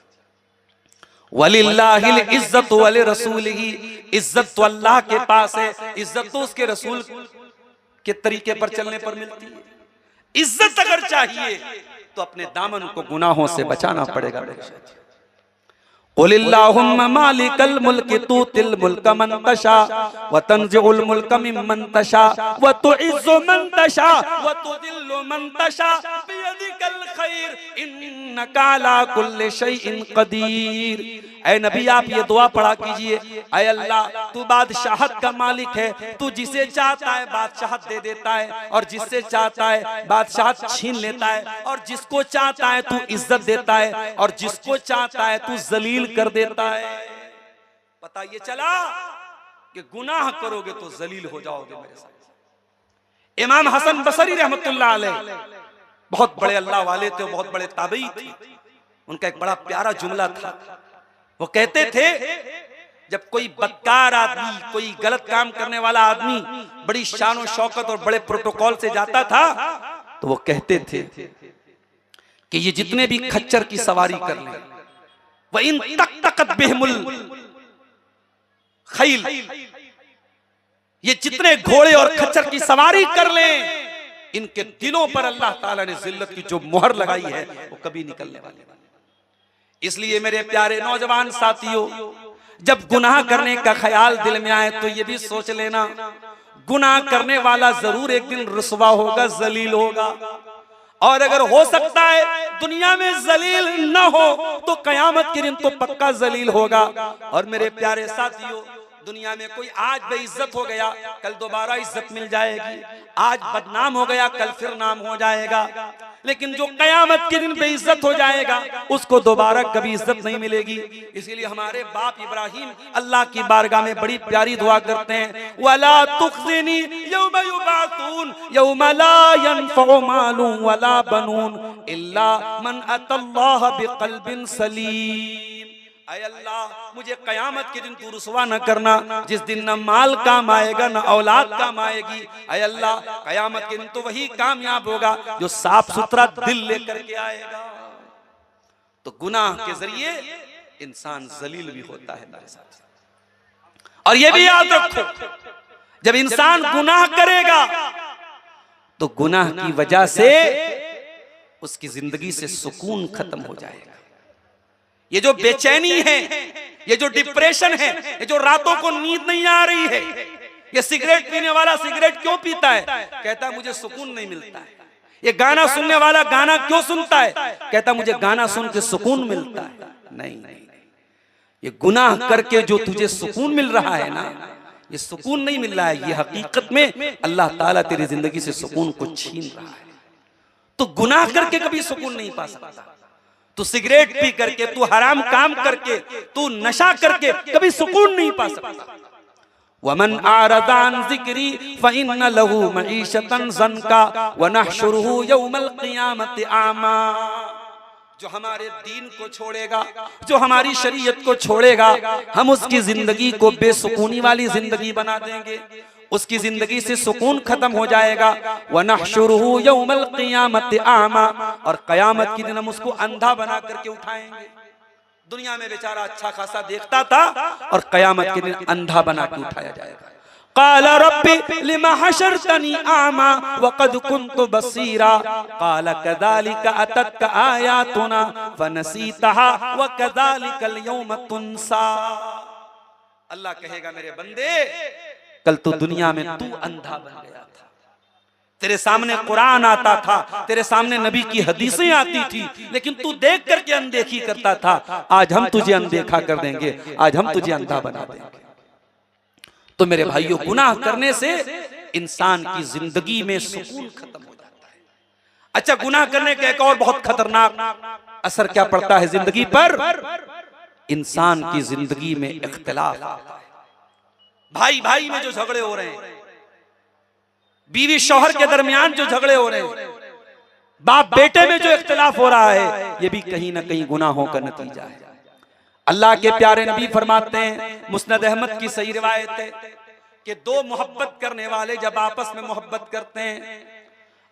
वलिल्लाहिल इज्जतु व लिरसूलिही, इज्जत तो अल्लाह के पास है, इज्जत तो उसके रसूल के तरीके पर चलने पर मिलती है। इज्जत अगर चाहिए तो अपने दामन को गुनाहों से बचाना पड़ेगा मेरे साथी। क़ुलिल्लाहुम्मा मालिकल मुल्क तूतिल मुल्क मन तशा व तंज़िउल मुल्क मिम्मन तशा व तुइज़्ज़ु मन तशा व तुज़िल्लु मन तशा बियदिकल खैर इन्नका अला कुल्लि शैइन क़दीर। ऐ नबी, आप ये दुआ पढ़ा कीजिए, ऐ अल्लाह, तू बादशाहत का मालिक है, तू जिसे चाहता है बादशाहत दे देता है और जिससे चाहता है बादशाहत छीन लेता है, और जिसको चाहता है तू इज्जत देता है और जिसको चाहता है तू जलील कर देता है। पता ये चला कि गुनाह करोगे तो जलील हो जाओगे मेरे साथ। इमाम हसन बसरी रहमतुल्लाह अलैह बहुत बड़े अल्लाह वाले थे, बहुत बड़े ताबई थे। उनका एक बड़ा प्यारा जुमला था, वो कहते थे जब कोई बदकार आदमी, कोई गलत काम करने वाला आदमी बड़ी शान और शौकत और बड़े प्रोटोकॉल से जाता था तो वो कहते थे कि ये जितने भी खच्चर की सवारी कर ले, वह इन तक तकत बेहमुल खैल, ये जितने घोड़े और खच्चर की सवारी कर लें, इनके दिलों पर अल्लाह ताला ने जिल्लत की जो मुहर लगाई है वो कभी निकलने वाली नहीं। इसलिए मेरे प्यारे नौजवान साथियों, जब गुनाह करने का ख्याल दिल में आए तो ये भी सोच लेना, गुनाह करने वाला जरूर एक दिन रुसवा होगा, जलील होगा। और अगर हो सकता है दुनिया में जलील न हो तो कयामत के दिन तो पक्का जलील होगा। और मेरे प्यारे साथियों, दुनिया में कोई आज बेइज्जत हो गया, कल दोबारा इज्जत मिल जाएगी। आज बदनाम हो गया, कल फिर नाम हो जाएगा। लेकिन जो कयामत के दिन बेइज्जत हो जाएगा, उसको दोबारा कभी इज्जत नहीं मिलेगी। इसीलिए हमारे बाप इब्राहिम अल्लाह की बारगाह में बड़ी प्यारी दुआ करते हैं, वला तुख्ज़िनी यौम युबातून यौम ला यनफ़उ मालुन वला बनून इल्ला मन अतल्लाह बिक़ल्बिन सलीम। ऐ अल्लाह, मुझे कयामत के दिन तू रुसवा न करना, जिस दिन न माल काम आएगा न औलाद काम आएगी। ऐ अल्लाह, कयामत के दिन तो वही कामयाब होगा जो साफ सुथरा दिल लेकर के आएगा। तो गुनाह के जरिए इंसान जलील भी होता है मेरे साथ। और ये भी याद रखो, जब इंसान गुनाह करेगा तो गुनाह की वजह से उसकी जिंदगी से सुकून खत्म हो जाएगा। ये जो बेचैनी है, ये जो डिप्रेशन है, ये जो रातों को नींद नहीं आ रही है, ये सिगरेट पीने वाला सिगरेट क्यों पीता है? कहता है मुझे सुकून नहीं मिलता है। ये गाना सुनने वाला गाना क्यों सुनता है? कहता मुझे गाना सुन के सुकून मिलता है। नहीं, ये गुनाह करके जो तुझे सुकून मिल रहा है ना, ये सुकून नहीं मिल रहा है, ये हकीकत में अल्लाह ताला तेरी जिंदगी से सुकून को छीन रहा है। तो गुनाह करके कभी सुकून नहीं पा सकता। तू सिगरेट पी करके, तू हराम काम करके, तू नशा करके कभी सुकून नहीं पा सकता। वमन आरदा अन ज़िक्री फ़इन्न लहू मईशतन ज़न्का वनहशुरुहु यौमल क़ियामति आमा। जो हमारे दीन को छोड़ेगा, जो हमारी शरीयत को छोड़ेगा, हम उसकी जिंदगी को बेसुकूनी वाली जिंदगी बना देंगे, उसकी जिंदगी से सुकून खत्म हो जाएगा। वनहशुरुहु यौमल क़ियामति आमा, और कयामत के दिन हम उसको अंधा बना करके उठाएंगे। दुनिया में बेचारा अच्छा खासा देखता था और कयामत के दिन अंधा बना के उठाया जाएगा। क़ाल रब्बी लिमा हशरतनी आमा वक़द कुन्तु बसीरा क़ाल कज़ालिका अततका आयातुना फ़नसीतहा वकज़ालिकल यौम तुनसा। अल्लाह कहेगा मेरे बंदे, कल तो दुनिया में तू अंधा बन गया था, तेरे सामने कुरान आता था, तेरे सामने नबी की हदीसें आती थी, लेकिन तू देख करके अनदेखी करता था। आज हम तुझे अनदेखा कर देंगे, आज हम तुझे अंधा बना देंगे। तो मेरे भाइयों, गुनाह करने से इंसान की जिंदगी में सुकून खत्म हो जाता है। अच्छा, गुनाह करने का एक और बहुत खतरनाक असर क्या पड़ता है जिंदगी पर? इंसान की जिंदगी में इख्तिलाफ आता है। भाई भाई में जो झगड़े हो रहे हैं, बीवी शौहर के दरमियान जो झगड़े हो रहे हैं, बाप बेटे में जो इख्तिलाफ हो रहा है, ये भी कहीं ना कहीं गुनाहों का नतीजा है। अल्लाह के प्यारे नबी फरमाते हैं, मुस्नद अहमद की सही रिवायत है कि दो मोहब्बत करने वाले जब आपस में मोहब्बत करते हैं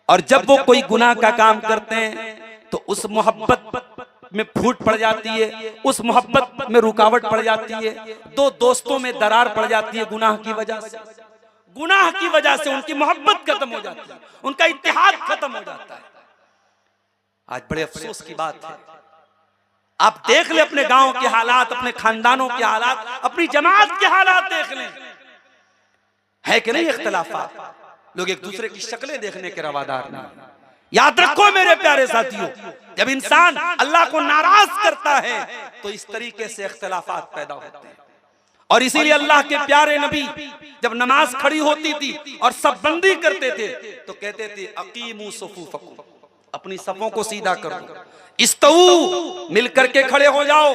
और जब वो कोई गुनाह का काम करते हैं तो उस मोहब्बत में फूट पड़ जाती है, उस मोहब्बत में रुकावट पड़ जाती है, दो दोस्तों में दरार पड़ जाती है गुनाह की वजह से। गुनाह की वजह से उनकी मोहब्बत खत्म हो जाती है, उनका इत्तेहाद खत्म हो जाता है। आज बड़े अफसोस की बात है, आप देख ले अपने गांव के हालात, अपने खानदानों के हालात, अपनी जमात के हालात देख लें, है कि नहीं इख्तिलाफात? लोग एक दूसरे की शक्लें देखने के रवादार नहीं। याद रखो मेरे प्यारे साथियों, जब इंसान अल्लाह को नाराज करता है तो इस तरीके से इख्तिलाफात पैदा होते हैं। और इसीलिए अल्लाह के प्यारे नबी जब नमाज खड़ी होती थी और सब बंदी करते थे तो कहते थे अकीमू सुफूफकुम, अपनी सफों को सीधा करो, इस्तऊ, मिलकर के खड़े हो जाओ।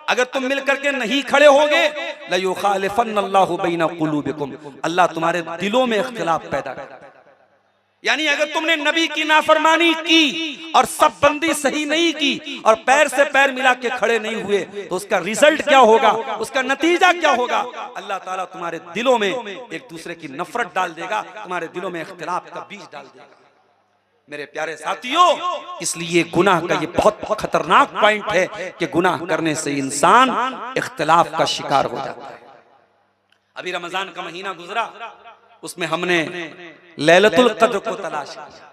अगर तुम मिलकर के नहीं खड़े होगे, लयुखालिफन्नल्लाहु बैना कुलूबिकुम, अल्लाह तुम्हारे दिलों में इख्तिलाफ पैदा करेगा। यानी अगर तुमने नबी की नाफरमानी की और सब बंदी सही नहीं की और पैर से पैर मिला के खड़े नहीं हुए तो उसका रिजल्ट क्या होगा, उसका नतीजा क्या होगा? अल्लाह ताला तुम्हारे दिलों में एक दूसरे की नफरत डाल देगा, तुम्हारे दिलों में इख्तिलाफ का बीज डाल देगा। मेरे प्यारे साथियों, इसलिए गुनाह का ये बहुत खतरनाक पॉइंट है कि गुनाह करने से इंसान इख्तिलाफ का शिकार हो जाता है। अभी रमजान का महीना गुजरा, उसमें हमने लैलतुल कद्र को तलाश किया।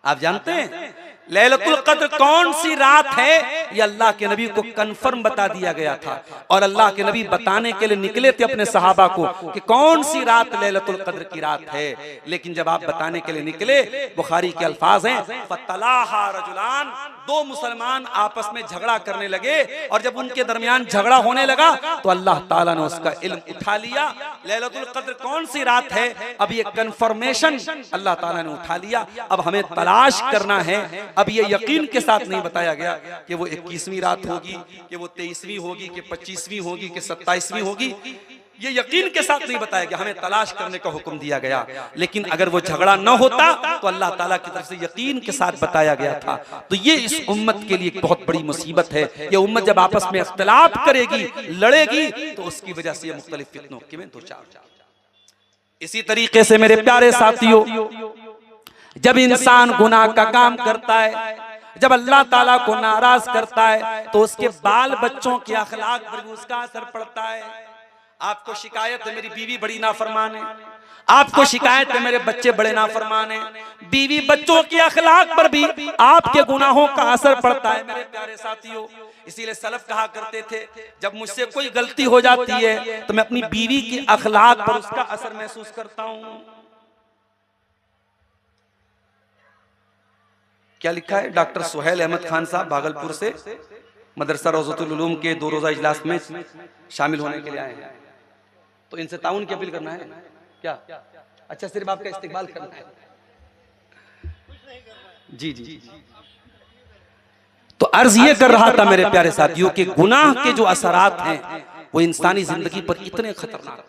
आप जानते हैं लैलतुल कद्र कौन सी रात है, ये अल्लाह के नबी को कंफर्म बता दिया गया था। और अल्लाह के नबी बताने के लिए निकले थे अपने सहाबा को कि कौन सी रात लैलतुल कद्र की रात है। लेकिन जब आप बताने के लिए निकले, बुखारी के अल्फाज हैं, फतलाहा रजुलान, दो मुसलमान आपस में झगड़ा करने लगे, और जब उनके दरमियान झगड़ा होने लगा तो अल्लाह ताला ने उसका इल्म उठा लिया। लैलतुल कद्र कौन सी रात है, अब ये कंफर्मेशन अल्लाह ताला ने उठा लिया। अब हमें तलाश करना है। अब ये यकीन के साथ नहीं बताया गया कि वो 21वीं रात होगी, कि वो 23वीं होगी, कि 25वीं होगी, कि 27वीं होगी। ये यकीन के साथ नहीं बताया गया, हमें तलाश करने का हुक्म दिया गया। लेकिन अगर वो झगड़ा न होता तो अल्लाह ताला की तरफ से यकीन के साथ बताया गया था। तो ये इस उम्मत के लिए एक बहुत बड़ी मुसीबत है। ये उम्मत जब आपस में इख्तिलाफ करेगी, लड़ेगी, तो उसकी वजह से ये मुख्तलिफ फितनों में दो चार। इसी तरीके से मेरे प्यारे साथियों, जब इंसान गुनाह का काम करता है, जब अल्लाह ताला को नाराज करता है, तो उसके बाल बच्चों के अखलाक पर भी उसका असर पड़ता है। आपको शिकायत है मेरी बीवी बड़ी नाफरमान है, आपको शिकायत है मेरे बच्चे बड़े नाफरमान हैं, बीवी बच्चों के अखलाक पर भी आपके गुनाहों का असर पड़ता है मेरे प्यारे साथियों। इसीलिए सलफ कहा करते थे, जब मुझसे कोई गलती हो जाती है तो मैं अपनी बीवी के अखलाक पर उसका असर महसूस करता हूं। क्या लिखा है? डॉक्टर सुहेल अहमद खान साहब भागलपुर से मदरसा रोज़तुल उलूम के 2 रोज़ा इजलास में शामिल होने के लिए आए हैं। तो इनसे ताउन की अपील करना है क्या? अच्छा, सिर्फ आपका इस्तेमाल करना है। जी जी। तो अर्ज ये कर रहा था मेरे प्यारे साथियों कि गुनाह के जो असरात हैं वो इंसानी जिंदगी पर इतने खतरनाक,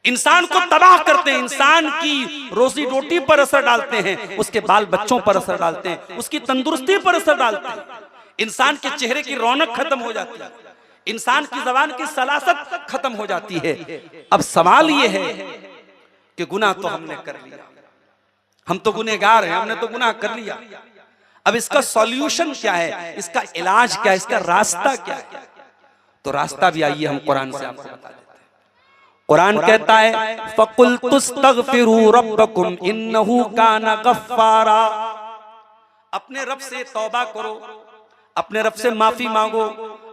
इंसान को तबाह करते हैं, इंसान की रोजी रोटी पर असर डालते हैं, उसके बाल बच्चों पर असर डालते हैं, उसकी तंदुरुस्ती पर असर डालते हैं, इंसान के चेहरे की रौनक खत्म हो जाती है, इंसान की जबान की सलासत खत्म हो जाती है। अब सवाल ये है कि गुनाह तो हमने कर लिया, हम तो गुनहगार हैं, हमने तो गुनाह कर लिया। अब इसका सॉल्यूशन क्या है, इसका इलाज क्या है, इसका रास्ता क्या है? तो रास्ता भी आइए हम कुरान से आपको बता देते हैं। कुरान कहता है, फकुल तुस्तगफिरू रब्बकुम इन्नहु काना गफ्फारा, अपने रब से तौबा करो, अपने रब से माफी मांगो।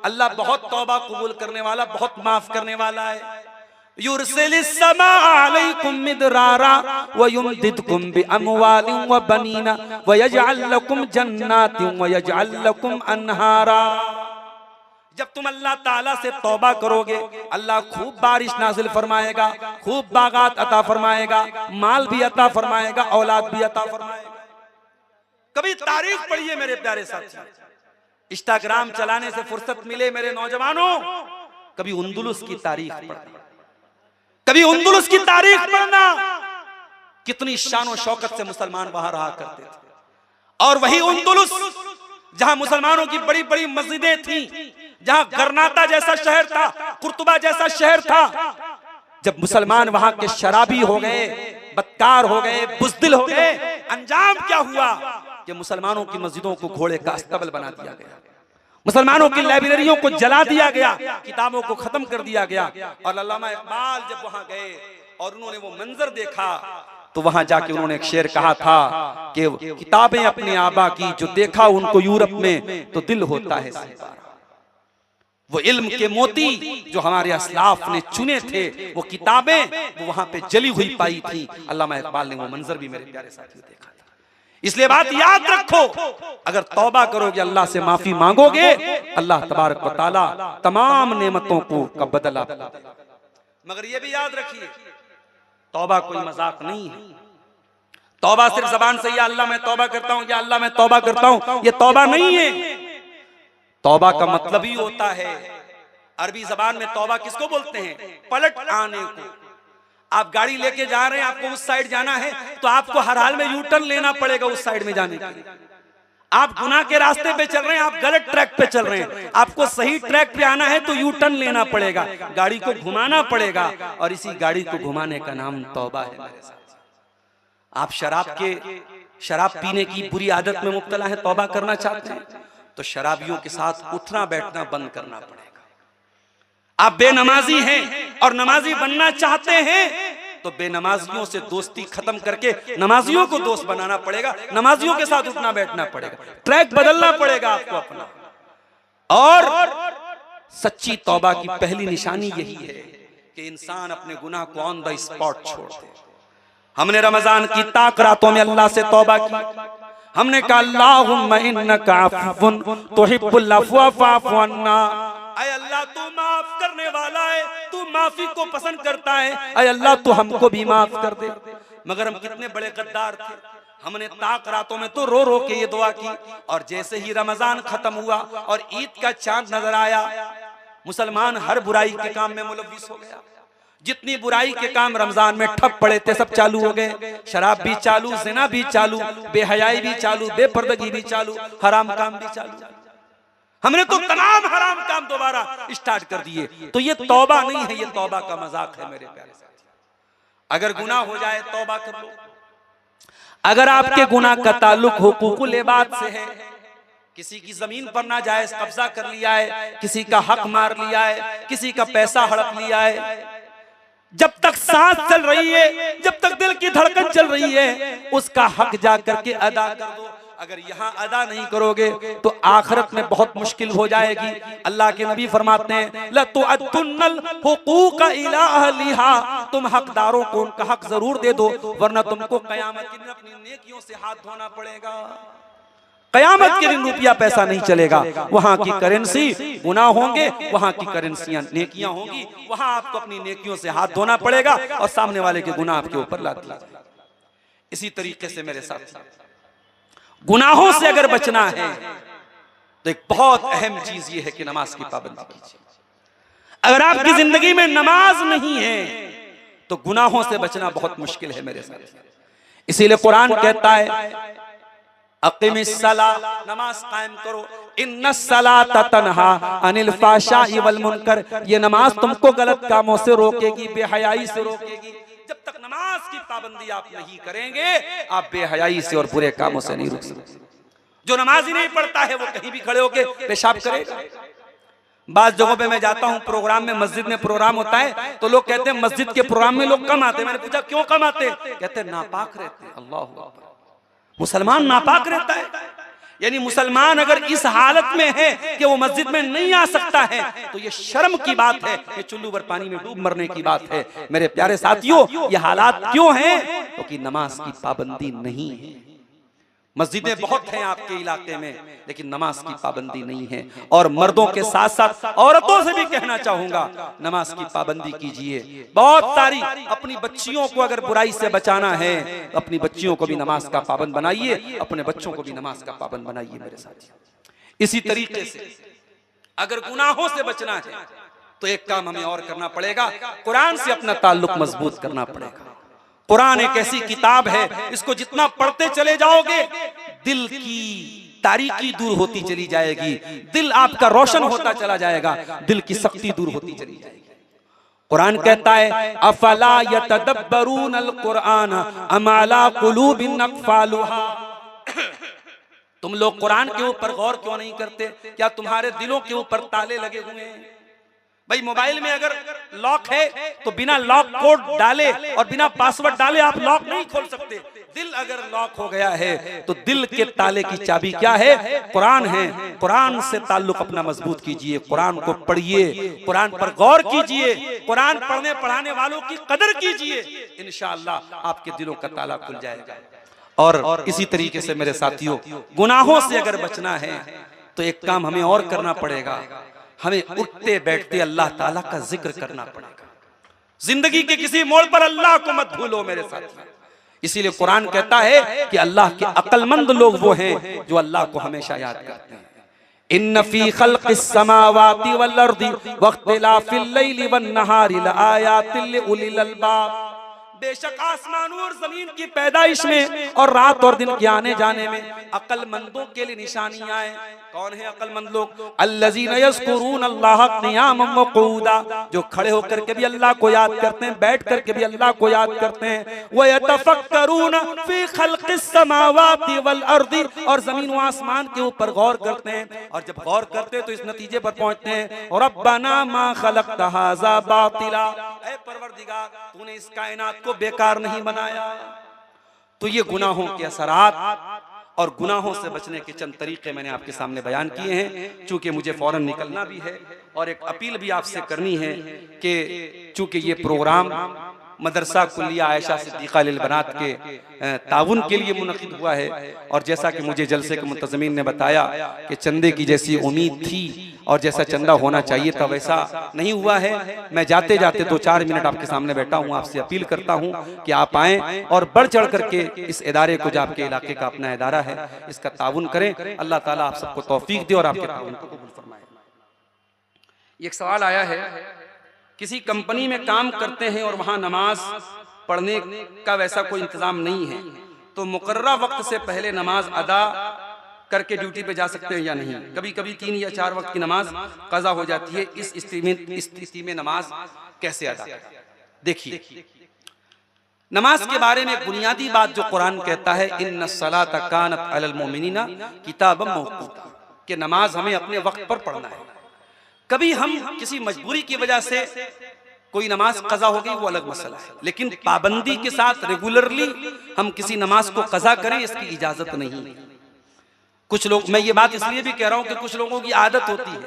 अल्लाह बहुत तौबा कबूल करने वाला, बहुत माफ करने वाला है। युरसिलिस समा अलैकुम मिदरारा व युमदिदकुम बिअमवालिन व बनीना व यजअल लकुम जन्नातिन व यजअल लकुम अनहारा। जब तुम अल्लाह ताला से तौबा करोगे, अल्लाह खूब बारिश नाजिल फरमाएगा, खूब बागात अता फरमाएगा, माल भी अता फरमाएगा, औलाद भी अता फरमाएगा। कभी तारीख पढ़िए मेरे प्यारे साथियों, इंस्टाग्राम चलाने से फुर्सत मिले मेरे नौजवानों, कभी उंदुलुस की तारीख पढ़ना, कभी उंदुलुस की तारीख पढ़ना। कितनी शान शौकत से मुसलमान वहां रहा करते थे। और वही उंदुलुस जहां मुसलमानों की बड़ी बड़ी मस्जिदें थी, जहां गरनाता जैसा शहर था, कुर्तुबा जैसा शहर था, जब मुसलमान वहां के शराबी हो गए, बदकार हो गए, बुज़दिल हो गए, अंजाम क्या हुआ कि मुसलमानों की मस्जिदों को घोड़े का अस्तबल बना दिया गया, मुसलमानों की लाइब्रेरियों को जला दिया गया, किताबों को खत्म कर दिया गया। और अल्लामा इकबाल जब वहां गए और उन्होंने वो मंजर देखा, तो वहां जाके उन्होंने एक शेर कहा था कि किताबें अपने आबा की जो देखा उनको यूरोप में तो दिल होता है सितारा। वो इल्म के मोती जो हमारे असलाफ ने चुने थे, वो किताबें वो वहां पे जली हुई पाई थी। अल्लामा इकबाल ने वो मंजर भी मेरे प्यारे साथियों देखा था। इसलिए बात याद रखो, अगर तौबा करोगे, अल्लाह से माफी मांगोगे, अल्लाह तबारक व तआला तमाम नेमतों को का बदला। मगर ये भी याद रखिए, तौबा कोई मजाक नहीं है। तौबा सिर्फ जबान से या अल्लाह मैं तौबा करता हूं, या अल्लाह मैं तौबा करता हूं, ये तौबा नहीं है। तौबा का मतलब ही होता है, अरबी जबान में तौबा किसको बोलते हैं? पलट आने को। आप गाड़ी लेके जा रहे हैं, आपको उस साइड जाना है, तो आपको हर हाल में यू टर्न लेना पड़ेगा उस साइड में जाने के लिए। आप गुनाह के रास्ते पे चल रहे हैं, आप गलत ट्रैक पे चल रहे हैं, आपको सही ट्रैक पे आना है तो यू टर्न लेना पड़ेगा, गाड़ी को घुमाना पड़ेगा। और इसी गाड़ी को घुमाने का नाम तौबा है मेरे साथ। आप शराब पीने की बुरी आदत में मुब्तला है, तौबा करना चाहते हैं तो शराबियों के साथ उठना बैठना बंद करना पड़ेगा। आप बेनमाजी हैं और नमाजी बनना चाहते हैं तो बेनमाजियों से दोस्ती खत्म करके नमाजियों को दोस्त बनाना पड़ेगा, नमाजियों के साथ उठना बैठना पड़ेगा, ट्रैक बदलना पड़ेगा आपको अपना। और सच्ची तौबा की पहली निशानी यही है कि इंसान अपने गुनाह को ऑन द स्पॉट छोड़ दे। हमने रमजान की ताक रातों में अल्लाह से तौबा की, हमने कहा अल्लाहुम्मा इन्नका अफ़्वुन तुहिब्बुल अफ़्वा फ़अफ़ु अन्ना, ऐ अल्लाह तू माफ करने वाला है, तू माफी को पसंद करता है, ऐ अल्लाह तू हमको भी माफ कर दे। मगर हम कितने बड़े गद्दार थे, हमने ताक रातों में तो रो रो के ये दुआ की, और जैसे ही रमजान खत्म हुआ और ईद का चांद नजर आया, मुसलमान हर बुराई के काम में मुलव्विस हो गया। जितनी बुराई के काम रमजान में ठप पड़े थे सब चालू हो गए, शराब भी चालू, ज़िना भी चालू, बेहयाई भी चालू, बेपर्दगी भी चालू, हराम काम भी चालू। हमने तो तमाम हराम काम दोबारा स्टार्ट कर दिए। तो ये तौबा नहीं है, ये तौबा का मजाक है मेरे प्यारे साथी। अगर गुनाह हो जाए तौबा कर लो। अगर आपके गुनाह का ताल्लुक हुकूकुल इबाद से है, किसी की जमीन पर नाजायज कब्जा कर लिया है, किसी का हक मार लिया है, किसी का पैसा हड़प लिया है, जब तक सांस चल रही है, जब तक दिल की धड़कन चल रही है, उसका हक जा करके अदा कर दो। अगर यहाँ अदा नहीं करोगे तो आखिरत में बहुत मुश्किल हो जाएगी। अल्लाह के नबी फरमाते हैं लतुअद्दुन्नल हुकूक इला अहलिहा, तुम हकदारों को उनका हक जरूर दे दो, वरना तुमको कयामत के दिन अपनी नेकियों से हाथ धोना पड़ेगा। कयामत के दिन रुपया पैसा नहीं चलेगा, वहां की करेंसी गुनाह होंगे, वहां की करेंसियां नेकियां होंगी, वहां आपको अपनी नेकियों से हाथ धोना पड़ेगा और सामने वाले के गुनाह आपके ऊपर लाद दिया जाएगा। इसी तरीके से मेरे साथ गुनाहों से अगर बचना है तो एक बहुत अहम चीज ये है कि नमाज की पाबंदी कीजिए। अगर आपकी जिंदगी में नमाज नहीं है तो गुनाहों से बचना बहुत मुश्किल है मेरे साथ। इसीलिए कुरान कहता है अक़िमिस्सला, नमाज कायम करो, इन्नस्सलाता तन्हा अनिल फ़ाहशाइ वल मुनकर, ये नमाज तुमको गलत कामों से रोकेगी, बेहयाई से रोकेगी। जब तक नमाज की पाबंदी आप नहीं करेंगे, आप बेहयाई से और बुरे कामों से नहीं रुक सकते। जो नमाज ही नहीं पढ़ता है वो कहीं भी खड़े होके पेशाब करेगा। बास जगहों पे मैं जाता हूँ, प्रोग्राम में, मस्जिद में प्रोग्राम होता है तो लोग कहते हैं मस्जिद के प्रोग्राम में लोग कम आते हैं। मैंने पूछा क्यों कम आते? कहते हैं नापाक रहते हैं। अल्लाह अकबर, मुसलमान नापाक रहता है? यानी मुसलमान अगर इस हालत में है कि वो मस्जिद में नहीं आ सकता है तो ये शर्म की बात है, ये चुल्लू भर पानी में डूब मरने की बात है। मेरे प्यारे साथियों, ये हालात क्यों हैं? क्योंकि नमाज की पाबंदी नहीं है। मस्जिदें बहुत हैं आपके इलाके में, लेकिन नमाज की पाबंदी नहीं है। और मर्दों के साथ साथ औरतों से भी कहना चाहूंगा, नमाज की पाबंदी कीजिए। बहुत सारी अपनी बच्चियों को अगर बुराई से बचाना है, अपनी बच्चियों को भी नमाज का पाबंद बनाइए, अपने बच्चों को भी नमाज का पाबंद बनाइए मेरे साथ। इसी तरीके से अगर गुनाहों से बचना है तो एक काम हमें और करना पड़ेगा, कुरान से अपना ताल्लुक मजबूत करना पड़ेगा। कुरान एक ऐसी किताब है, इसको जितना पढ़ते चले जाओगे दिल की तारीकी दूर होती चली जाएगी, दिल आपका रोशन होता चला जाएगा, दिल की सख्ती दूर होती चली जाएगी। कुरान कहता है अफला यतदब्बरूनल कुरान अम अला कुलूबिन अक़फ़ालुहा, तुम लोग कुरान के ऊपर गौर क्यों नहीं करते? क्या तुम्हारे दिलों के ऊपर ताले लगे हुए हैं? भाई मोबाइल में अगर लॉक है तो बिना लॉक कोड डाले और बिना पासवर्ड डाले आप लॉक नहीं खोल सकते। दिल अगर लॉक हो गया है तो दिल के ताले की चाबी क्या है? कुरान है। कुरान से ताल्लुक अपना मजबूत कीजिए, कुरान को पढ़िए, कुरान पर गौर कीजिए, कुरान पढ़ने पढ़ाने वालों की कदर कीजिए, इंशाअल्लाह आपके दिलों का ताला खुल जाएगा। और इसी तरीके से मेरे साथियों, गुनाहों से अगर बचना है तो एक काम हमें और करना पड़ेगा, हमें उठते बैठते अल्लाह ताला का जिक्र करना पड़ेगा। जिंदगी के किसी मोड़ पर अल्लाह को मत भूलो मेरे साथ। इसीलिए कुरान कहता है कि अल्लाह के अक्लमंद लोग वो हैं जो अल्लाह को हमेशा याद करते हैं। इन्न फी खल्क़िस समावाति वल अर्दि वख्तिलाफिल लैलि वन नहारि लआयातिल लिउलिल अलबाब, बेशक आसमान और जमीन की पैदाइश में और रात और दिन के आने जाने में अक्लमंदों के लिए निशानियां हैं। कौन है अक्लमंद लोग? अल्लज़ीना यज़कुरून अल्लाह क़ियामन व क़ुऊदा, जो खड़े होकर के भी अल्लाह को याद करते हैं, बैठ करके भी अल्लाह को याद करते हैं। व यतफ़क्करून फ़ी खल्क़िस समावाति वल अर्दि, और जमीन व आसमान के ऊपर गौर करते हैं। और जब गौर करते हैं तो इस नतीजे पर पहुंचते हैं रब्बना मा खलक़्ता हाज़ा बातिला, ऐ परवरदिगार तूने इस कायनात को को बेकार नहीं बनाया। तो ये गुनाहों के असरात और गुनाहों से बचने के चंद तरीके मैंने आपके सामने बयान किए हैं। चूंकि मुझे फौरन निकलना भी है और एक अपील भी आपसे करनी है कि चूंकि ये प्रोग्राम मदरसा कुल्लिया आयशा सिद्दीक़ा लिल बनात के ताउन के लिए मुनक़िद हुआ है, और जैसा कि मुझे जलसे के मुंतज़मीन ने बताया कि चंदे की जैसी उम्मीद थी और जैसा चंदा होना चाहिए था वैसा नहीं हुआ है। मैं जाते जाते 2-4 मिनट आपके सामने बैठा हूँ, आपसे अपील करता हूँ कि आप आएँ और बढ़ चढ़ करके इस इदारे को, जो आपके इलाके का अपना इदारा है, इसका ताउन करें। अल्लाह ताला आप सबको तौफीक दे और आपके ताउन को कबूल फरमाए। एक सवाल आया है, किसी कंपनी में काम करते हैं और वहां नमाज पढ़ने का वैसा कोई इंतजाम नहीं है, तो मुकर्ररा वक्त से पहले नमाज अदा करके ड्यूटी पे जा सकते हैं या नहीं? कभी कभी 3 या 4 वक्त की नमाज कज़ा हो जाती है, इस स्थिति में नमाज कैसे अदा करें? देखिए, नमाज के बारे में एक बुनियादी बात जो कुरान कहता है, इन्नस्सलाता कानत अलल मोमिनीना किताबम मौक़ूता, कि नमाज हमें अपने वक्त पर पढ़ना है। कभी हम किसी मजबूरी की वजह से कोई नमाज कज़ा हो गई, वो अलग मसला है, लेकिन पाबंदी के साथ रेगुलरली हम किसी नमाज को कज़ा करें, इसकी इजाजत नहीं। कुछ लोग, मैं ये बात इसलिए भी कह रहा हूं कि कुछ लोगों की आदत होती है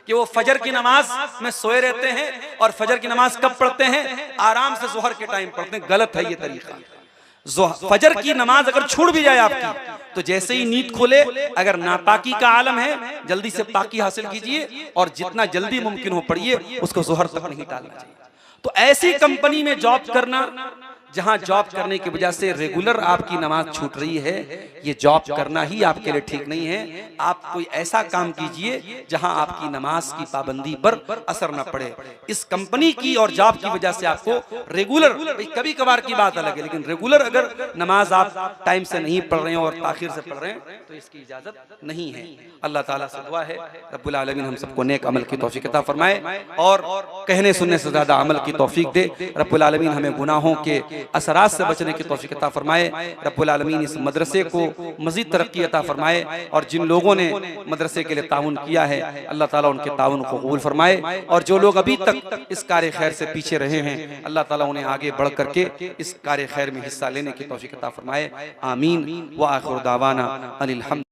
कि वो फजर की नमाज में सोए रहते हैं और फजर की नमाज कब पढ़ते हैं? आराम से जोहर के टाइम पढ़ते हैं। गलत है ये तरीका। फजर की नमाज अगर छूट भी जाए आपकी, तो जैसे ही नींद खुले, अगर नापाकी का आलम है, जल्दी से पाकी हासिल कीजिए और जितना जल्दी मुमकिन हो पढ़िए, उसको जोहर तक नहीं टालना चाहिए। तो ऐसी कंपनी में जॉब करना जहां जॉब करने की वजह से रेगुलर आपकी नमाज छूट रही है, ये जॉब करना ही आपके लिए ठीक नहीं है। आप कोई ऐसा काम कीजिए जहां आपकी नमाज की पाबंदी पर असर न पड़े। इस कंपनी की और जॉब की वजह से आपको रेगुलर, कभी कभार की बात अलग है, लेकिन रेगुलर अगर नमाज आप टाइम से नहीं पढ़ रहे हैं और ताखिर से पढ़ रहे हैं, तो इसकी इजाजत नहीं है। अल्लाह ताला से दुआ है रब्बुल आलमीन हम सबको नेक अमल की तौफीक अता फरमाए और कहने सुनने से ज्यादा अमल की तौफीक दे। रब्बुल आलमीन हमें गुनाहों के असरात से बचने की तौफीक अता फरमाए। रब्बुल आलमीन इस मदरसे को मजीद तरक्की अता फरमाए और जिन लोगों ने मदरसे के लिए ताउन किया है, अल्लाह ताला उनके ताउन को कबूल फरमाए, और जो लोग अभी तक इस कार्य खैर से पीछे रहे हैं, अल्लाह ताला उन्हें आगे बढ़ करके इस कार्य खैर में हिस्सा लेने की तौफीक अता फरमाए। आमीन व आखिर दावाना अनिल हम्द।